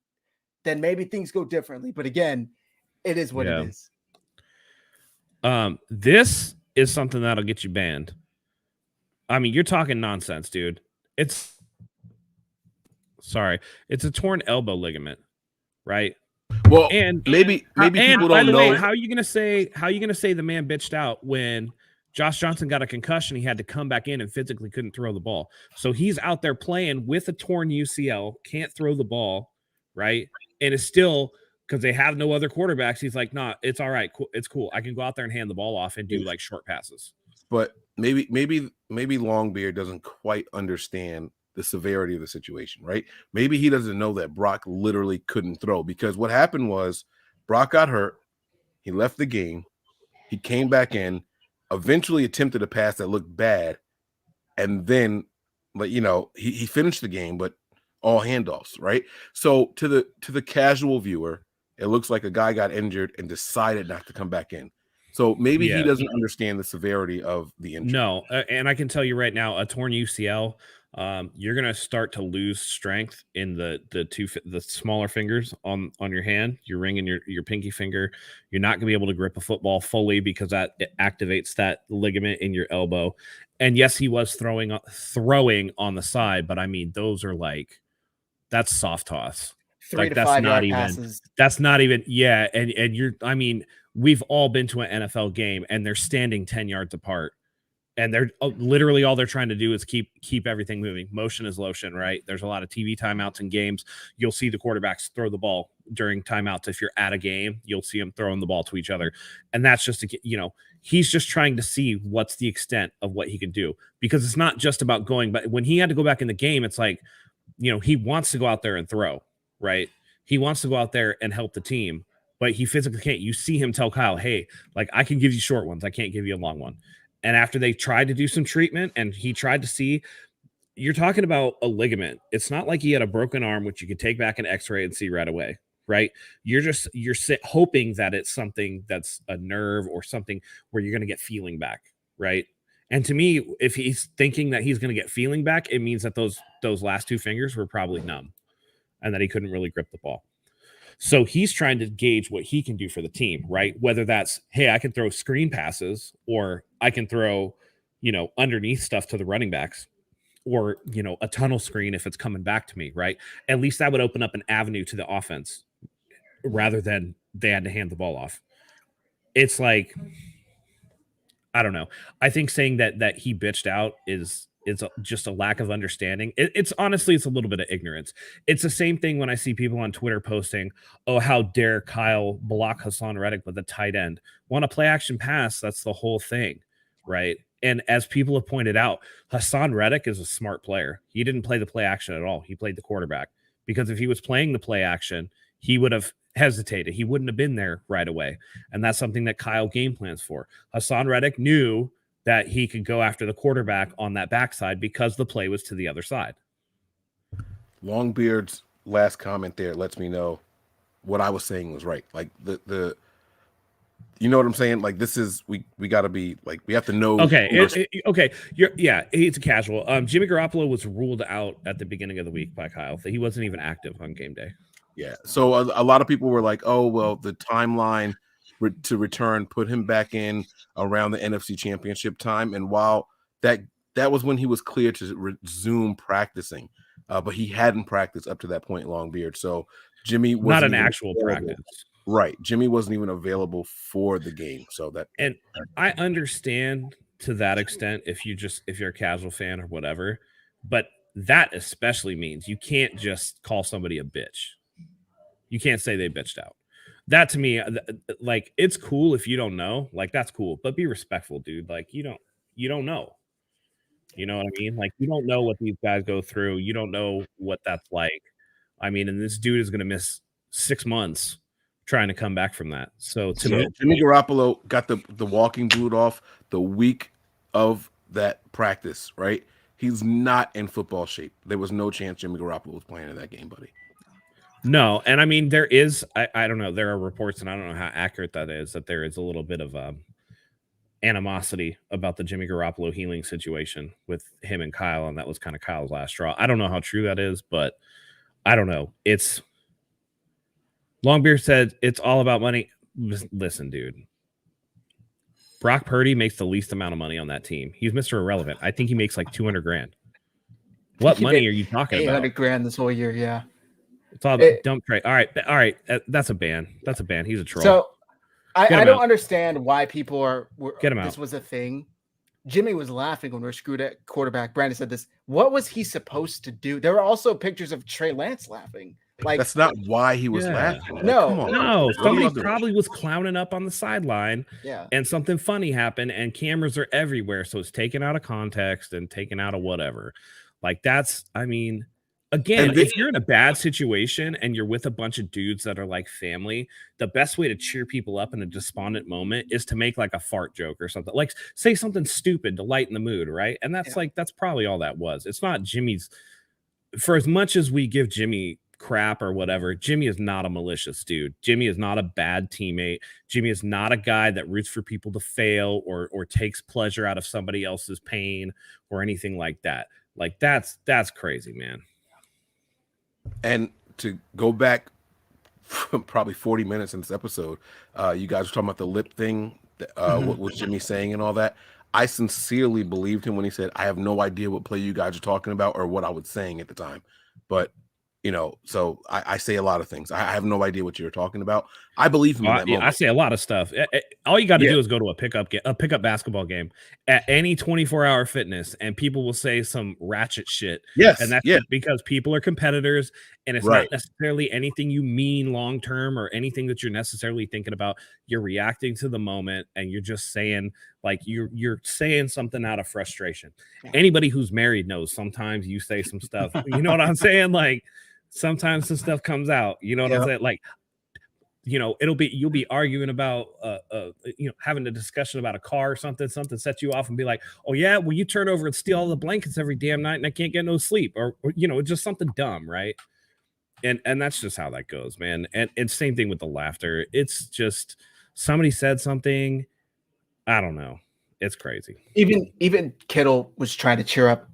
then maybe things go differently. But again, it is what it is. This is something that'll get you banned. I mean, you're talking nonsense, dude. It's a torn elbow ligament, right? Well, and maybe people don't know. Way, how are you gonna say the man bitched out when Josh Johnson got a concussion? He had to come back in and physically couldn't throw the ball. So he's out there playing with a torn UCL, can't throw the ball, right? And it's still, because they have no other quarterbacks, he's like, nah, it's all right. It's cool. I can go out there and hand the ball off and do like short passes. But maybe Longbeard doesn't quite understand the severity of the situation, right? Maybe he doesn't know that Brock literally couldn't throw, because what happened was Brock got hurt. He left the game. He came back in, eventually attempted a pass that looked bad. And then, like, you know, he finished the game, but all handoffs, right? So to the casual viewer, it looks like a guy got injured and decided not to come back in. So maybe he doesn't understand the severity of the injury. No, and I can tell you right now, a torn UCL, you're gonna start to lose strength in the smaller fingers on your hand, your ring and your pinky finger. You're not gonna be able to grip a football fully because it activates that ligament in your elbow. And yes, he was throwing on the side, but I mean, those are like, that's soft toss. 3 to 5 yard passes. That's not even, yeah. And I mean, we've all been to an NFL game and they're standing 10 yards apart. And they're literally all they're trying to do is keep everything moving. Motion is lotion, right? There's a lot of TV timeouts in games. You'll see the quarterbacks throw the ball during timeouts. If you're at a game, you'll see them throwing the ball to each other. And that's just, he's just trying to see what's the extent of what he can do, because it's not just about going. But when he had to go back in the game, it's like, he wants to go out there and throw, right? He wants to go out there and help the team, but he physically can't. You see him tell Kyle, hey, like, I can give you short ones. I can't give you a long one. And after they tried to do some treatment and he tried to see, you're talking about a ligament. It's not like he had a broken arm, which you could take back an x-ray and see right away, right? You're hoping that it's something that's a nerve or something where you're going to get feeling back, right? And to me, if he's thinking that he's going to get feeling back, it means that those last two fingers were probably numb and that he couldn't really grip the ball. So he's trying to gauge what he can do for the team, right? Whether that's, hey, I can throw screen passes, or I can throw, underneath stuff to the running backs, or, a tunnel screen if it's coming back to me, right? At least that would open up an avenue to the offense rather than they had to hand the ball off. It's like, I don't know. I think saying that he bitched out is just a lack of understanding. It's honestly, it's a little bit of ignorance. It's the same thing when I see people on Twitter posting, "Oh, how dare Kyle block Hassan Reddick with a tight end? Want a play action pass? That's the whole thing, right?" And as people have pointed out, Hassan Reddick is a smart player. He didn't play the play action at all. He played the quarterback, because if he was playing the play action, he would have hesitated. He wouldn't have been there right away. And that's something that Kyle game plans for. Hassan Reddick knew that he could go after the quarterback on that backside because the play was to the other side. Longbeard's last comment there lets me know what I was saying was right. Like the you know what I'm saying? Like, this is, we got to be like, we have to know. Okay. Okay. He's a casual. Jimmy Garoppolo was ruled out at the beginning of the week by Kyle. He wasn't even active on game day. Yeah. So a lot of people were like, oh, well, the timeline to return put him back in around the NFC Championship time. And while that was when he was clear to resume practicing, but he hadn't practiced up to that point, Longbeard. So Jimmy was not an actual practice. Right. Jimmy wasn't even available for the game. So that, and I understand to that extent if you're a casual fan or whatever, but that especially means you can't just call somebody a bitch. You can't say they bitched out. That to me, like, it's cool if you don't know, like, that's cool, but be respectful, dude. Like, you don't know. You know what I mean? Like, you don't know what these guys go through. You don't know what that's like. I mean, and this dude is going to miss 6 months trying to come back from that. So Jimmy Garoppolo got the walking boot off the week of that practice, right? He's not in football shape. There was no chance Jimmy Garoppolo was playing in that game, buddy. No, and I mean, there is, I don't know, there are reports, and I don't know how accurate that is, that there is a little bit of animosity about the Jimmy Garoppolo healing situation with him and Kyle, and that was kind of Kyle's last straw. I don't know how true that is, but I don't know. It's Longbeard said it's all about money. Listen, dude. Brock Purdy makes the least amount of money on that team. He's Mr. Irrelevant. I think he makes like $200,000. What money are you talking about? $800,000 this whole year, yeah. It's all dump trade. All right. That's a ban. That's a ban. He's a troll. So I don't understand why people were get him out. This was a thing. Jimmy was laughing when we were screwed at quarterback. Brandon said this. What was he supposed to do? There were also pictures of Trey Lance laughing. Like, that's not why he was laughing. No, somebody probably was clowning up on the sideline. Yeah. And something funny happened, and cameras are everywhere. So it's taken out of context and taken out of whatever. Like, that's, I mean, again, if you're in a bad situation and you're with a bunch of dudes that are like family, the best way to cheer people up in a despondent moment is to make like a fart joke or something. Like, say something stupid to lighten the mood, right? And that's that's probably all that was. It's not Jimmy's. For as much as we give Jimmy crap or whatever, Jimmy is not a malicious dude. Jimmy is not a bad teammate. Jimmy is not a guy that roots for people to fail or takes pleasure out of somebody else's pain or anything like that. Like, that's crazy, man. And to go back probably 40 minutes in this episode, you guys were talking about the lip thing, what was Jimmy saying and all that. I sincerely believed him when he said, I have no idea what play you guys are talking about or what I was saying at the time. But, so I say a lot of things. I have no idea what you're talking about. I believe him in that moment. I say a lot of stuff. All you got to do is go to a pickup basketball game at any 24-hour fitness, and people will say some ratchet shit. Yes, and that's because people are competitors, and it's not necessarily anything you mean long term or anything that you're necessarily thinking about. You're reacting to the moment, and you're just saying, like, you're saying something out of frustration. Anybody who's married knows sometimes you say some stuff. You know what I'm saying? Like, sometimes some stuff comes out. You know what I'm saying? Like, you'll be arguing about having a discussion about a car or something sets you off and be like, oh yeah, well, you turn over and steal all the blankets every damn night and I can't get no sleep, or just something dumb, right? And that's just how that goes, man. And same thing with the laughter. It's just somebody said something, I don't know, it's crazy. Even Kittle was trying to cheer up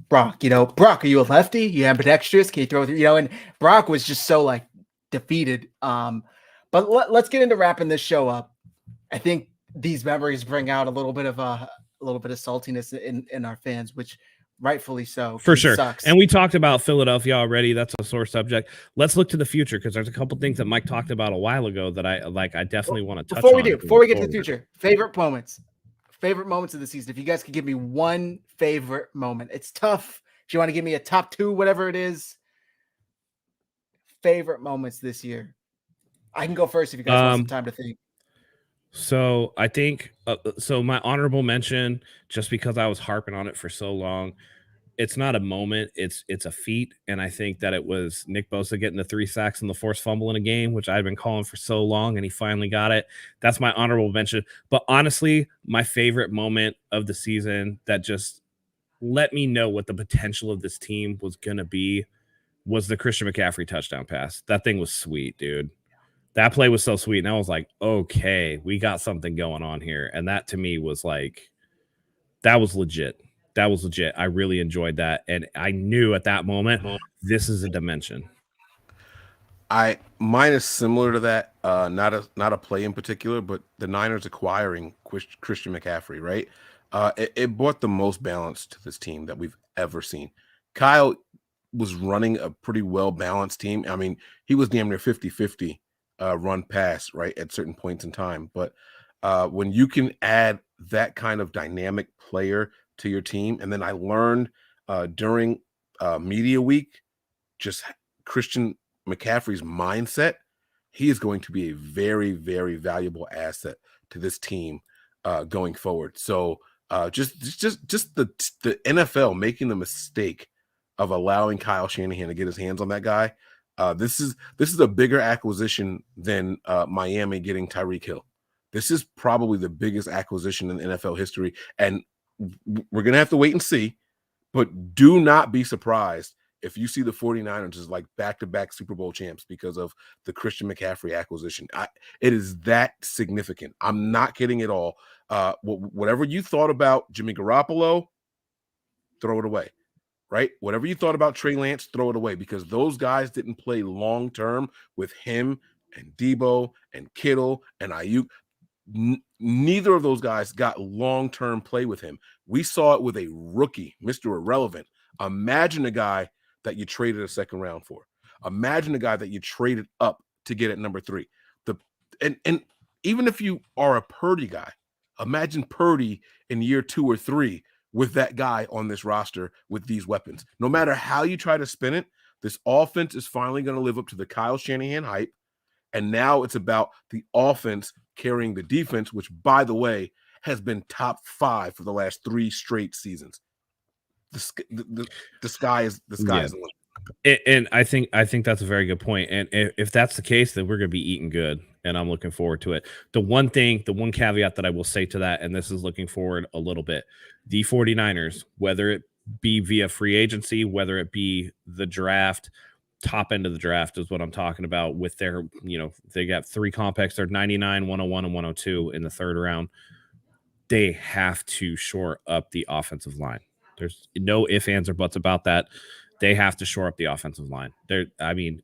Brock. Brock, are you a lefty? You ambidextrous? Can you throw through? And Brock was just so like, defeated. But let's get into wrapping this show up. I think these memories bring out a little bit of saltiness in our fans, which rightfully so. For sure. Sucks. And we talked about Philadelphia already. That's a sore subject. Let's look to the future, because there's a couple things that Mike talked about a while ago that I definitely want to touch on. Before we get to the future, favorite moments of the season. If you guys could give me one favorite moment, it's tough. If you want to give me a top 2, whatever it is, favorite moments this year. I can go first if you guys want some time to think. So I think, so my honorable mention, just because I was harping on it for so long, it's not a moment, it's a feat. And I think that it was Nick Bosa getting the 3 sacks and the forced fumble in a game, which I've been calling for so long, and he finally got it. That's my honorable mention. But honestly, my favorite moment of the season that just let me know what the potential of this team was going to be was the Christian McCaffrey touchdown pass. That thing was sweet, dude. That play was so sweet. And I was like, okay, we got something going on here. And that to me was like, that was legit. That was legit. I really enjoyed that. And I knew at that moment, this is a dimension. Mine is similar to that. Not a play in particular, but the Niners acquiring Christian McCaffrey, right? It brought the most balance to this team that we've ever seen. Kyle was running a pretty well-balanced team. I mean, he was damn near 50-50 run pass, right, at certain points in time. But when you can add that kind of dynamic player to your team, and then I learned during media week, just Christian McCaffrey's mindset, he is going to be a very, very valuable asset to this team going forward. So just the NFL making the mistake of allowing Kyle Shanahan to get his hands on that guy. This is a bigger acquisition than Miami getting Tyreek Hill. This is probably the biggest acquisition in NFL history, and we're going to have to wait and see, but do not be surprised if you see the 49ers as like back-to-back Super Bowl champs because of the Christian McCaffrey acquisition. It is that significant. I'm not kidding at all. Whatever you thought about Jimmy Garoppolo, throw it away. Right? Whatever you thought about Trey Lance, throw it away, because those guys didn't play long-term with him and Debo and Kittle and Ayuk. Neither of those guys got long-term play with him. We saw it with a rookie, Mr. Irrelevant. Imagine a guy that you traded a second round for. Imagine a guy that you traded up to get at number 3. And even if you are a Purdy guy, imagine Purdy in year 2 or 3 with that guy on this roster with these weapons. No matter how you try to spin it, this offense is finally going to live up to the Kyle Shanahan hype. And now it's about the offense carrying the defense, which, by the way, has been top 5 for the last 3 straight seasons. The sky is the limit. And I think that's a very good point. And if that's the case, then we're going to be eating good. And I'm looking forward to it. The one caveat that I will say to that, and this is looking forward a little bit, the 49ers, whether it be via free agency, whether it be the draft, top end of the draft is what I'm talking about with their, they got 3 compacts. They're 99, 101, and 102 in the 3rd round. They have to shore up the offensive line. There's no ifs, ands, or buts about that. They have to shore up the offensive line.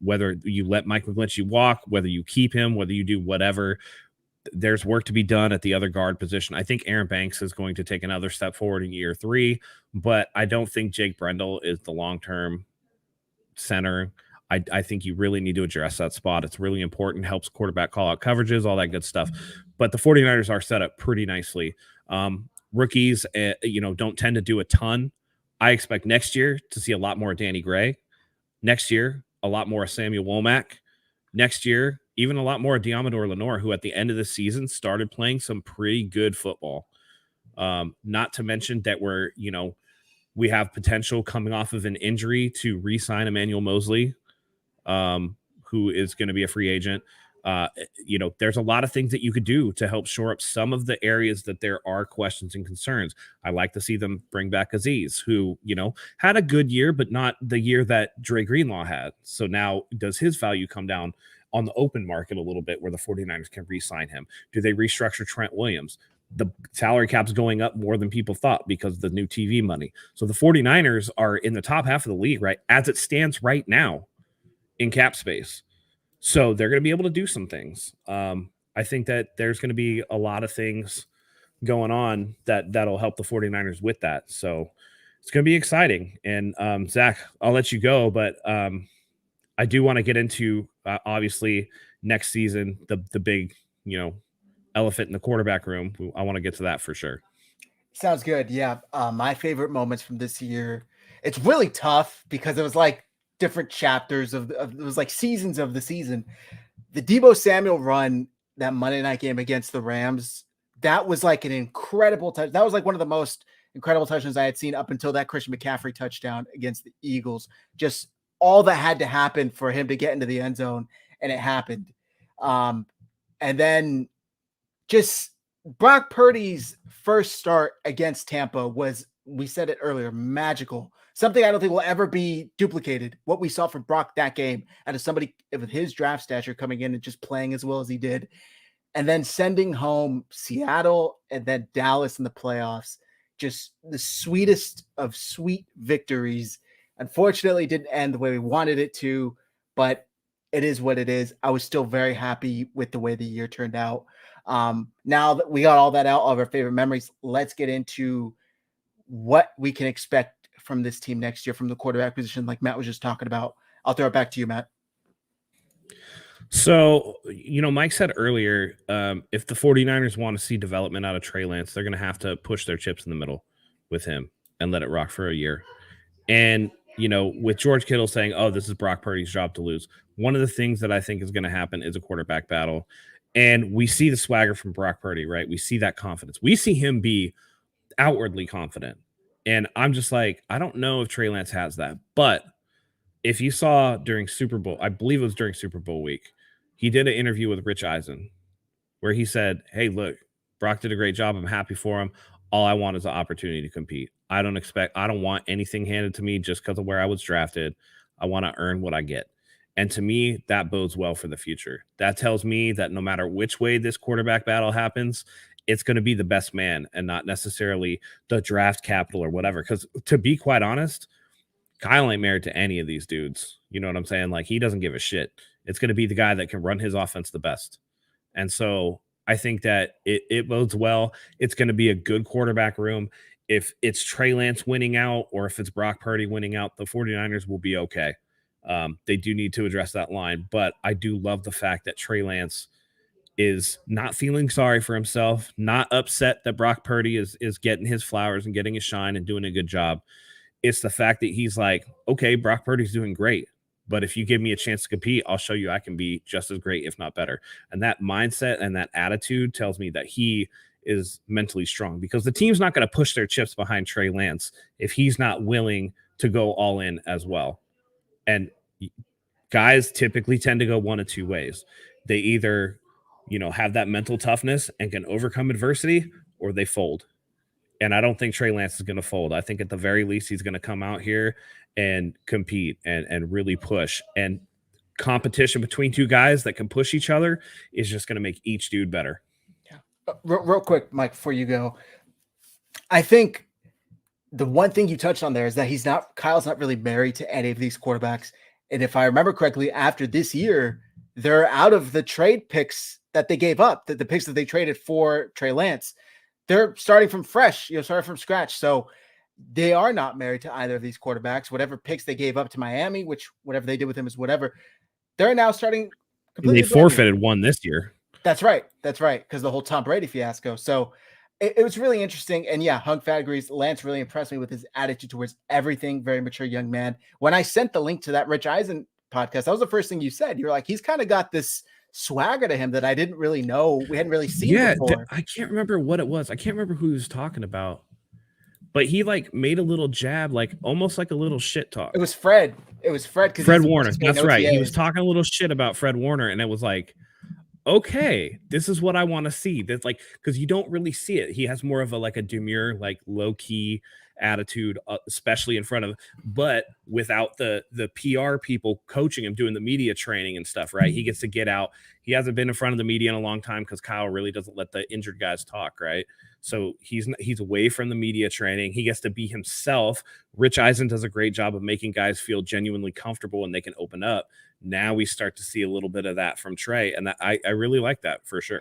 Whether you let Mike McGlinchey walk, whether you keep him, whether you do whatever, there's work to be done at the other guard position. I think Aaron Banks is going to take another step forward in year 3, but I don't think Jake Brendel is the long-term center. I think you really need to address that spot. It's really important, helps quarterback call-out coverages, all that good stuff. But the 49ers are set up pretty nicely. Rookies, don't tend to do a ton. I expect next year to see a lot more Danny Gray. Next year, a lot more Samuel Womack. Next year, even a lot more Diamador Lenore, who at the end of the season started playing some pretty good football. Not to mention that we have potential coming off of an injury to re-sign Emmanuel Mosley, who is going to be a free agent. There's a lot of things that you could do to help shore up some of the areas that there are questions and concerns. I like to see them bring back Aziz, who, had a good year, but not the year that Dre Greenlaw had. So now does his value come down on the open market a little bit where the 49ers can re-sign him? Do they restructure Trent Williams? The salary cap's going up more than people thought because of the new TV money. So the 49ers are in the top half of the league, right? As it stands right now in cap space. So they're going to be able to do some things. I think that there's going to be a lot of things going on that'll help the 49ers with that. So it's going to be exciting. And Zach, I'll let you go, but I do want to get into obviously next season, the big, elephant in the quarterback room. I want to get to that for sure. Sounds good. Yeah. My favorite moments from this year. It's really tough because it was like different chapters of it was like seasons of the season. The Deebo Samuel run, that Monday night game against the Rams, that was like an incredible touch. That was like one of the most incredible touchdowns I had seen up until that Christian McCaffrey touchdown against the Eagles. Just all that had to happen for him to get into the end zone, and it happened. And then just Brock Purdy's first start against Tampa was, we said it earlier, magical. Something I don't think will ever be duplicated. What we saw from Brock that game, out of somebody with his draft stature coming in and just playing as well as he did, and then sending home Seattle and then Dallas in the playoffs, just the sweetest of sweet victories. Unfortunately, it didn't end the way we wanted it to, but it is what it is. I was still very happy with the way the year turned out. Now that we got all that out, all of our favorite memories, let's get into what we can expect from this team next year from the quarterback position, like Matt was just talking about. I'll throw it back to you, Matt. So, Mike said earlier, if the 49ers want to see development out of Trey Lance, they're going to have to push their chips in the middle with him and let it rock for a year. And, with George Kittle saying, oh, this is Brock Purdy's job to lose, one of the things that I think is going to happen is a quarterback battle. And we see the swagger from Brock Purdy, right? We see that confidence. We see him be outwardly confident. And I'm just like, I don't know if Trey Lance has that. But if you saw during Super Bowl, I believe it was during Super Bowl week, he did an interview with Rich Eisen where he said, hey, look, Brock did a great job. I'm happy for him. All I want is an opportunity to compete. I don't want anything handed to me just because of where I was drafted. I want to earn what I get. And to me, that bodes well for the future. That tells me that no matter which way this quarterback battle happens, it's going to be the best man and not necessarily the draft capital or whatever. Because to be quite honest, Kyle ain't married to any of these dudes. You know what I'm saying? Like, he doesn't give a shit. It's going to be the guy that can run his offense the best. And so I think that it bodes well. It's going to be a good quarterback room. If it's Trey Lance winning out or if it's Brock Purdy winning out, the 49ers will be okay. They do need to address that line. But I do love the fact that Trey Lance is not feeling sorry for himself, not upset that Brock Purdy is getting his flowers and getting his shine and doing a good job. It's the fact that he's like, okay, Brock Purdy's doing great, but if you give me a chance to compete, I'll show you I can be just as great, if not better. And that mindset and that attitude tells me that he is mentally strong, because the team's not going to push their chips behind Trey Lance if he's not willing to go all in as well. And guys typically tend to go one of two ways. They either have that mental toughness and can overcome adversity, or they fold. And I don't think Trey Lance is going to fold. I think at the very least, he's going to come out here and compete and really push. And competition between two guys that can push each other is just going to make each dude better. Yeah. Real quick, Mike, before you go, I think the one thing you touched on there is that Kyle's not really married to any of these quarterbacks. And if I remember correctly, after this year, they're out of the trade picks that they gave up, the picks that they traded for Trey Lance. They're starting from fresh, starting from scratch. So they are not married to either of these quarterbacks. Whatever picks they gave up to Miami, which whatever they did with him is whatever. They're now starting completely. They forfeited one this year. That's right. Because the whole Tom Brady fiasco. So it was really interesting. And yeah, Hunk Fat agrees. Lance really impressed me with his attitude towards everything. Very mature young man. When I sent the link to that Rich Eisen podcast, that was the first thing you said. You're like, he's kind of got this swagger to him that I didn't really know. We hadn't really seen before. I can't remember what it was. I can't remember who he was talking about. But he made a little jab, almost like a little shit talk. It was Fred. Fred Warner. That's right. He was talking a little shit about Fred Warner, and it was like, okay, this is what I want to see. That's because you don't really see it. He has more of a demure, low key attitude, especially in front of, but without the PR people coaching him, doing the media training and stuff, right? He gets to get out. He hasn't been in front of the media in a long time because Kyle really doesn't let the injured guys talk, right? So he's away from the media training. He gets to be himself. Rich Eisen does a great job of making guys feel genuinely comfortable and they can open up. Now we start to see a little bit of that from Trey, and that I really like that for sure.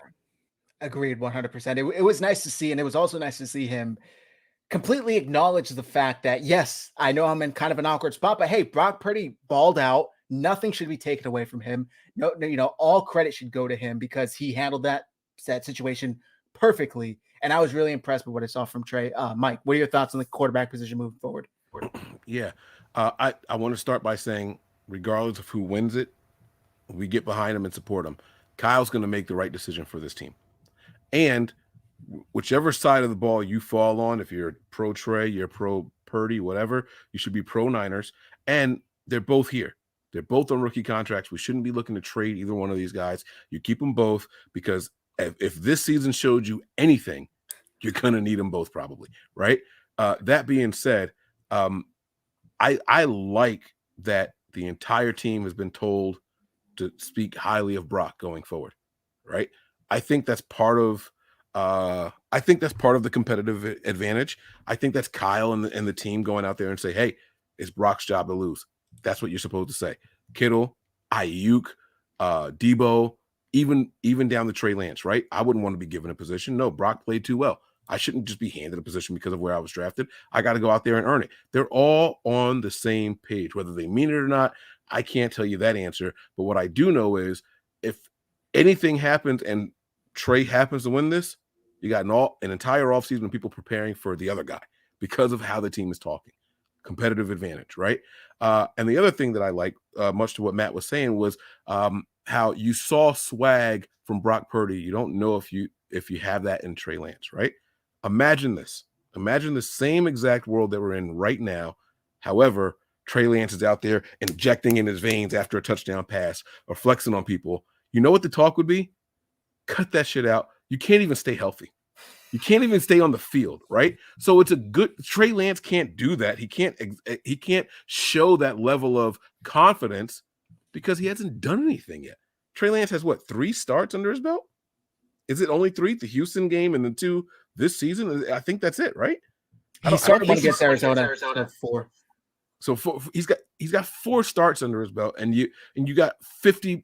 Agreed, 100%. It was nice to see, and it was also nice to see him completely acknowledge the fact that, yes, I know I'm in kind of an awkward spot, but hey, Brock Purdy balled out. Nothing should be taken away from him. No, all credit should go to him because he handled that situation perfectly. And I was really impressed with what I saw from Trey. Mike, what are your thoughts on the quarterback position moving forward? Yeah. I want to start by saying, regardless of who wins it, we get behind him and support him. Kyle's going to make the right decision for this team. And whichever side of the ball you fall on, if you're pro Trey, you're pro Purdy, whatever, you should be pro Niners. And they're both here. They're both on rookie contracts. We shouldn't be looking to trade either one of these guys. You keep them both because if this season showed you anything, you're going to need them both probably, right? That being said, I like that the entire team has been told to speak highly of Brock going forward, right? I think that's part of the competitive advantage. I think that's Kyle and the team going out there and say, hey, it's Brock's job to lose. That's what you're supposed to say. Kittle, Ayuk, Debo, even down to Trey Lance, right? I wouldn't want to be given a position. No, Brock played too well. I shouldn't just be handed a position because of where I was drafted. I got to go out there and earn it. They're all on the same page. Whether they mean it or not, I can't tell you that answer. But what I do know is if anything happens and Trey happens to win this, you got an entire offseason of people preparing for the other guy because of how the team is talking. Competitive advantage, right? And the other thing that I like, much to what Matt was saying, was how you saw swag from Brock Purdy. You don't know if you have that in Trey Lance, right? Imagine this. Imagine the same exact world that we're in right now. However, Trey Lance is out there injecting in his veins after a touchdown pass or flexing on people. You know what the talk would be? Cut that shit out. You can't even stay healthy. You can't even stay on the field, right? So it's a good Trey Lance can't do that. He can't show that level of confidence because he hasn't done anything yet. Trey Lance has what, 3 starts under his belt? Is it only 3? The Houston game and the 2 this season? I think that's it, right? He started one against Arizona. 4. So he's got 4 starts under his belt, and you got 55%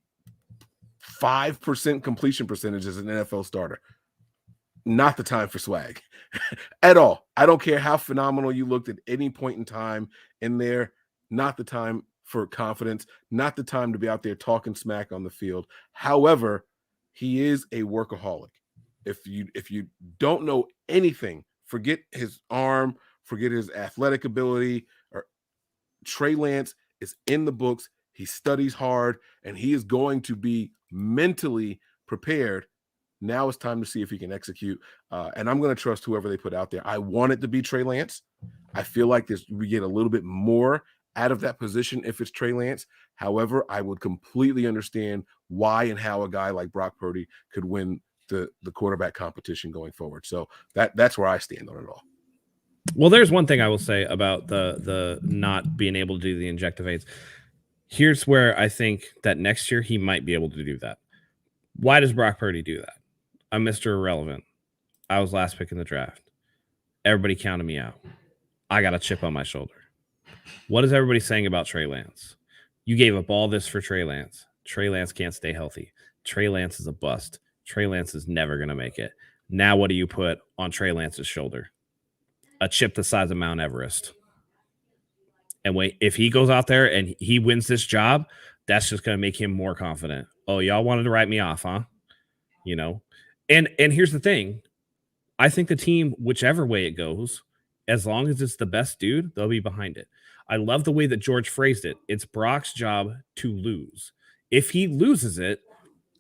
completion percentage as an NFL starter. Not the time for swag at all. I don't care how phenomenal you looked at any point in time in there. Not the time for confidence. Not the time to be out there talking smack on the field. However, he is a workaholic. If you don't know anything, forget his arm, forget his athletic ability. Or Trey Lance is in the books. He studies hard, and he is going to be mentally prepared. Now it's time to see if he can execute. And I'm going to trust whoever they put out there. I want it to be Trey Lance. I feel like we get a little bit more out of that position if it's Trey Lance. However, I would completely understand why and how a guy like Brock Purdy could win the quarterback competition going forward. So that's where I stand on it all. Well, there's one thing I will say about the not being able to do the injective aids. Here's where I think that next year he might be able to do that. Why does Brock Purdy do that? I'm Mr. Irrelevant. I was last pick in the draft. Everybody counted me out. I got a chip on my shoulder. What is everybody saying about Trey Lance? You gave up all this for Trey Lance. Trey Lance can't stay healthy. Trey Lance is a bust. Trey Lance is never going to make it. Now what do you put on Trey Lance's shoulder? A chip the size of Mount Everest. And wait, if he goes out there and he wins this job, that's just going to make him more confident. Oh, y'all wanted to write me off, huh? You know? And here's the thing. I think the team, whichever way it goes, as long as it's the best dude, they'll be behind it. I love the way that George phrased it. It's Brock's job to lose. If he loses it,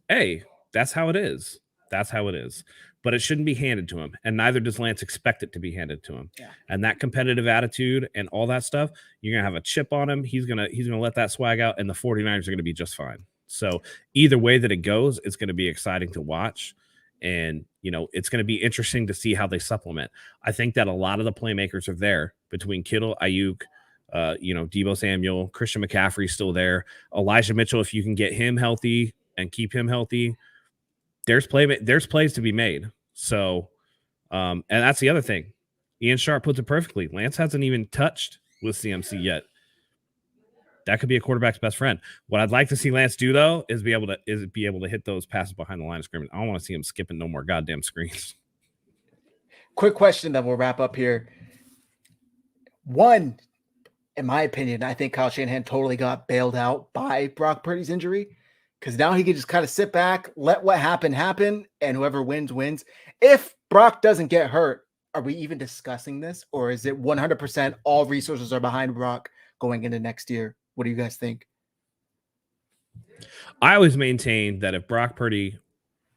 hey, that's how it is. That's how it is. But it shouldn't be handed to him. And neither does Lance expect it to be handed to him. Yeah. And that competitive attitude and all that stuff, you're going to have a chip on him. He's going to let that swag out, and the 49ers are going to be just fine. So either way that it goes, it's going to be exciting to watch. And, you know, it's going to be interesting to see how they supplement. I think that a lot of the playmakers are there between Kittle, Ayuk, Debo Samuel, Christian McCaffrey still there. Elijah Mitchell, if you can get him healthy and keep him healthy, there's plays to be made. So, and that's the other thing. Ian Sharp puts it perfectly. Lance hasn't even touched with CMC yet. That could be a quarterback's best friend. What I'd like to see Lance do, though, is be able to hit those passes behind the line of scrimmage. I don't want to see him skipping no more goddamn screens. Quick question, then we'll wrap up here. One, in my opinion, I think Kyle Shanahan totally got bailed out by Brock Purdy's injury, because now he can just kind of sit back, let what happen, and whoever wins, wins. If Brock doesn't get hurt, are we even discussing this? Or is it 100% all resources are behind Brock going into next year? What do you guys think? I always maintain that if Brock Purdy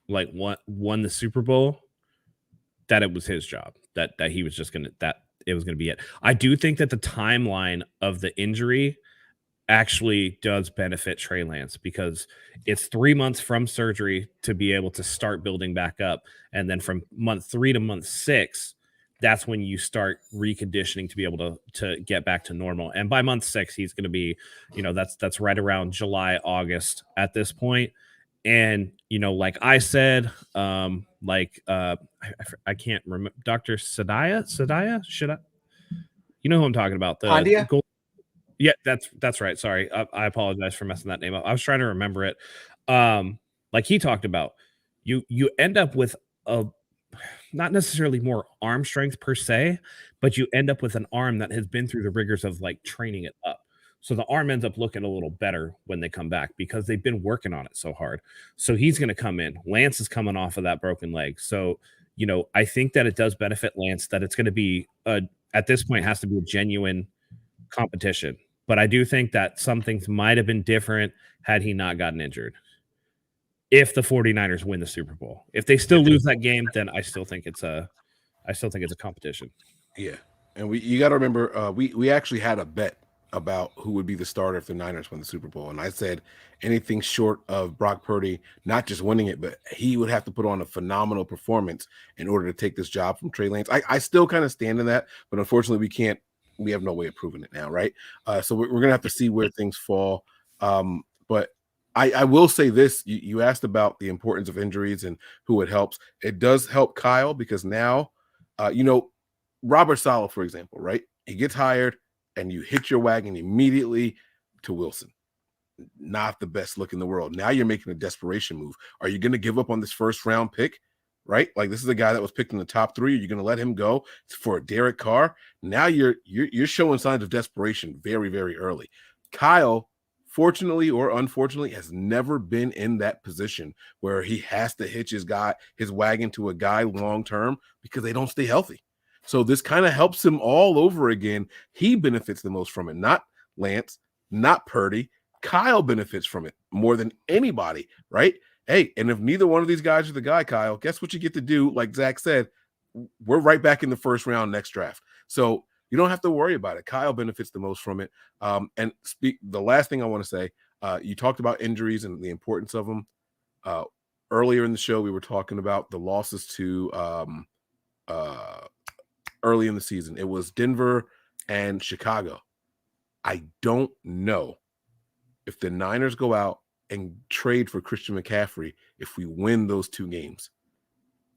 won the Super Bowl, that it was his job, that he was just that it was gonna be it. I do think that the timeline of the injury actually does benefit Trey Lance, because it's 3 months from surgery to be able to start building back up, and then from month 3 to month 6, that's when you start reconditioning to be able to get back to normal. And by month 6, he's going to be, that's right around July, August at this point. And, like I said, I can't remember, Dr. Sadaya, should I? You know who I'm talking about? The gold. Yeah, that's right. Sorry. I apologize for messing that name up. I was trying to remember it. Like he talked about, you end up with not necessarily more arm strength per se, but you end up with an arm that has been through the rigors of like training it up. So the arm ends up looking a little better when they come back because they've been working on it so hard. So he's going to come in. Lance is coming off of that broken leg. So, I think that it does benefit Lance, that it's going to be at this point has to be a genuine competition. But I do think that some things might have been different had he not gotten injured. If the 49ers win the Super Bowl, if they still lose that game, then I still think it's a competition. Yeah, and you got to remember, we actually had a bet about who would be the starter if the Niners win the Super Bowl, and I said anything short of Brock Purdy not just winning it, but he would have to put on a phenomenal performance in order to take this job from Trey Lance. I still kind of stand in that, but unfortunately we can't. We have no way of proving it now, right? So we're gonna have to see where things fall. But I will say this: you asked about the importance of injuries and who it helps. It does help Kyle, because now, Robert Saleh, for example, right? He gets hired, and you hit your wagon immediately to Wilson. Not the best look in the world. Now you're making a desperation move. Are you going to give up on this first round pick? Right? Like, this is a guy that was picked in the top 3. Are you going to let him go for Derek Carr? Now you're showing signs of desperation very, very early. Kyle, fortunately or unfortunately, has never been in that position where he has to hitch his wagon to a guy long term, because they don't stay healthy. So this kind of helps him all over again. He benefits the most from it, not Lance, not Purdy. Kyle benefits from it more than anybody, right? Hey, and if neither one of these guys are the guy, Kyle, guess what you get to do? Like Zach said, we're right back in the first round next draft. So you don't have to worry about it. Kyle benefits the most from it. And the last thing I want to say, you talked about injuries and the importance of them. Earlier in the show, we were talking about the losses to early in the season. It was Denver and Chicago. I don't know if the Niners go out and trade for Christian McCaffrey if we win those 2 games.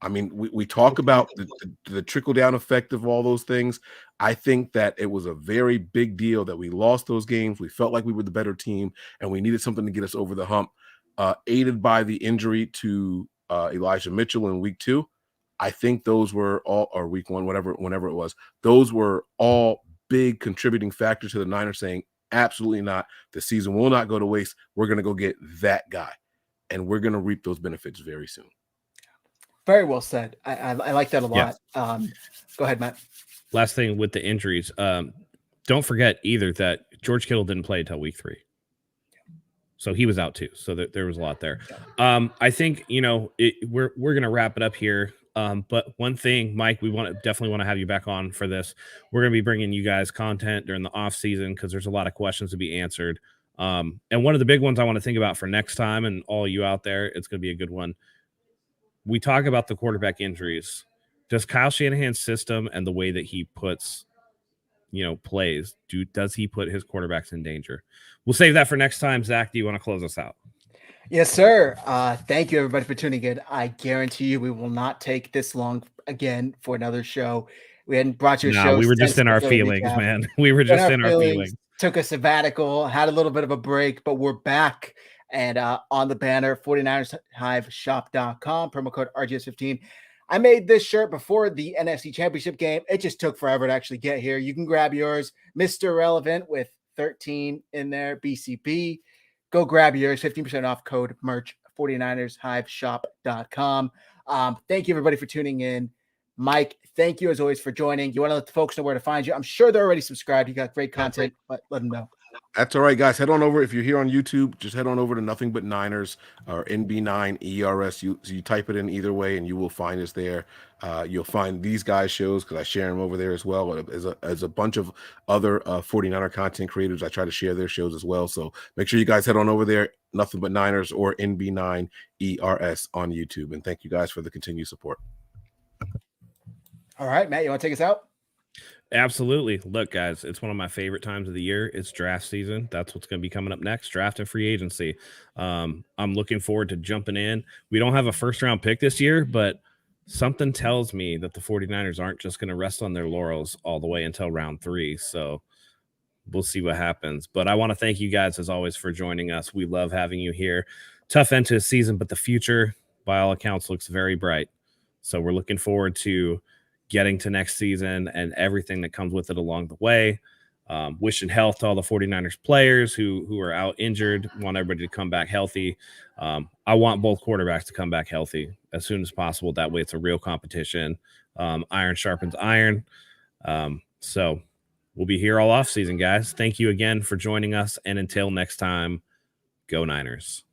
I mean, we talk about the trickle-down effect of all those things. I think that it was a very big deal that we lost those games. We felt like we were the better team, and we needed something to get us over the hump. Aided by the injury to Elijah Mitchell in week 2. I think those were all, or week 1, whenever it was, those were all big contributing factors to the Niners saying, absolutely not. The season will not go to waste. We're going to go get that guy, and we're going to reap those benefits very soon. Very well said. I like that a lot. Yeah. Go ahead, Matt. Last thing with the injuries. Don't forget either that George Kittle didn't play until week 3. So he was out too. So there was a lot there. I think, we're going to wrap it up here. But one thing, Mike, we definitely want to have you back on for this. We're going to be bringing you guys content during the off season, because there's a lot of questions to be answered. And one of the big ones I want to think about for next time, and all you out there, it's going to be a good one. We talk about the quarterback injuries. Does Kyle Shanahan's system and the way that he puts, plays, does he put his quarterbacks in danger? We'll save that for next time. Zach, do you want to close us out? Yes, sir. Thank you, everybody, for tuning in. I guarantee you we will not take this long again for another show. We hadn't brought you a show. We were just in our feelings, man. We were just in our feelings. took a sabbatical, had a little bit of a break, but we're back. And on the banner, 49ershiveshop.com, promo code RGS15. I made this shirt before the NFC Championship game. It just took forever to actually get here. You can grab yours, Mr. Relevant with 13 in there, BCB. Go grab yours, 15% off code merch, 49ershiveshop.com. Thank you, everybody, for tuning in. Mike, thank you as always for joining. You want to let the folks know where to find you? I'm sure they're already subscribed. You got great content, but let them know. That's all right, guys. Head on over. If you're here on YouTube, just head on over to Nothing But Niners or NB9ERS. You type it in either way, and you will find us there. You'll find these guys' shows because I share them over there as well. As a bunch of other 49er content creators, I try to share their shows as well. So make sure you guys head on over there, Nothing But Niners or NB9ERS on YouTube. And thank you guys for the continued support. All right, Matt, you want to take us out? Absolutely. Look, guys, it's one of my favorite times of the year. It's draft season. That's what's going to be coming up next, draft and free agency. I'm looking forward to jumping in. We don't have a first-round pick this year, but something tells me that the 49ers aren't just going to rest on their laurels all the way until round 3. So we'll see what happens. But I want to thank you guys, as always, for joining us. We love having you here. Tough end to the season, but the future, by all accounts, looks very bright. So we're looking forward to getting to next season and everything that comes with it along the way. Wishing health to all the 49ers players who are out injured. Want everybody to come back healthy. I want both quarterbacks to come back healthy as soon as possible. That way it's a real competition. Iron sharpens iron. So we'll be here all off season, guys. Thank you again for joining us. And until next time, go Niners.